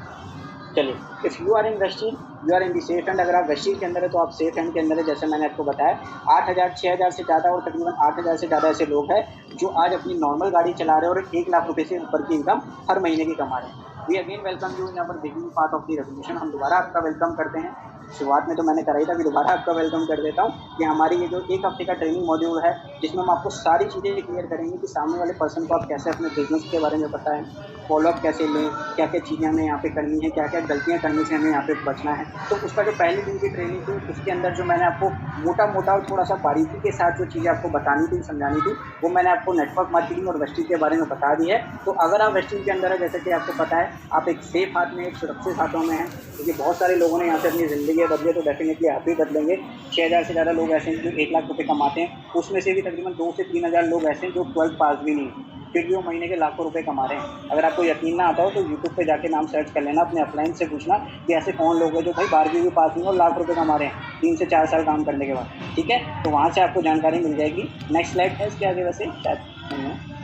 चलिए, if you are in Vestige you are in the safe end. अगर आप वेस्टीज के अंदर है तो आप सेफ एंड के अंदर है। जैसे मैंने आपको बताया 8,000 6,000 से ज़्यादा और तकरीबन 8,000 से ज़्यादा ऐसे लोग हैं जो आज अपनी नॉर्मल गाड़ी चला रहे हैं और 1 लाख रुपये से ऊपर की इनकम हर महीने की कमा रहे हैं। We again welcome you in our beginning part of the revolution. हम दोबारा आपका वेलकम करते हैं। शुरुआत में तो मैंने करा ही था, कि दोबारा आपका वेलकम कर देता हूँ कि हमारी ये जो 1 हफ्ते का ट्रेनिंग मॉड्यूल है, जिसमें हम आपको सारी चीज़ें क्लियर करेंगे कि सामने वाले पर्सन को आप कैसे अपने बिजनेस के बारे में बताएं, फॉलोअप कैसे लें, क्या क्या चीज़ें हमें यहाँ पे करनी है, क्या क्या गलतियाँ करने से हमें यहाँ पे बचना है। तो उसका जो पहले दिन की ट्रेनिंग थी, उसके अंदर जो मैंने आपको मोटा मोटा और थोड़ा सा बारीकी के साथ जो चीज़ें आपको बतानी थी, समझानी थी, वो मैंने आपको नेटवर्क मार्केटिंग और वेस्टीज के बारे में बता दी है। तो अगर आप वेस्टीज के अंदर है, जैसे कि आपको पता है, आप एक सेफ हाथ में, एक सुरक्षित हाथों में हैं, क्योंकि बहुत सारे लोगों ने यहाँ से अपनी ज़िंदगी बदली, तो डेफिनेटली आप भी बदलेंगे। 6,000 से ज़्यादा लोग ऐसे हैं जो 1 लाख रुपये कमाते हैं, उसमें से भी तकरीबन 2 से 3,000 लोग ऐसे हैं जो 12th पास भी नहीं है, फिर भी वो महीने के लाखों रुपए कमा रहे हैं। अगर आपको यकीन ना आता हो तो यूट्यूब पे जाके नाम सर्च कर लेना, अपने अपलाइन से पूछना कि ऐसे कौन लोग हैं जो भाई 12वीं भी पास नहीं और लाख रुपए कमा रहे हैं 3 से 4 साल काम करने के बाद, ठीक है। तो वहाँ से आपको जानकारी मिल जाएगी। नेक्स्ट स्लाइड है इसके आगे, वैसे शायद नहीं है।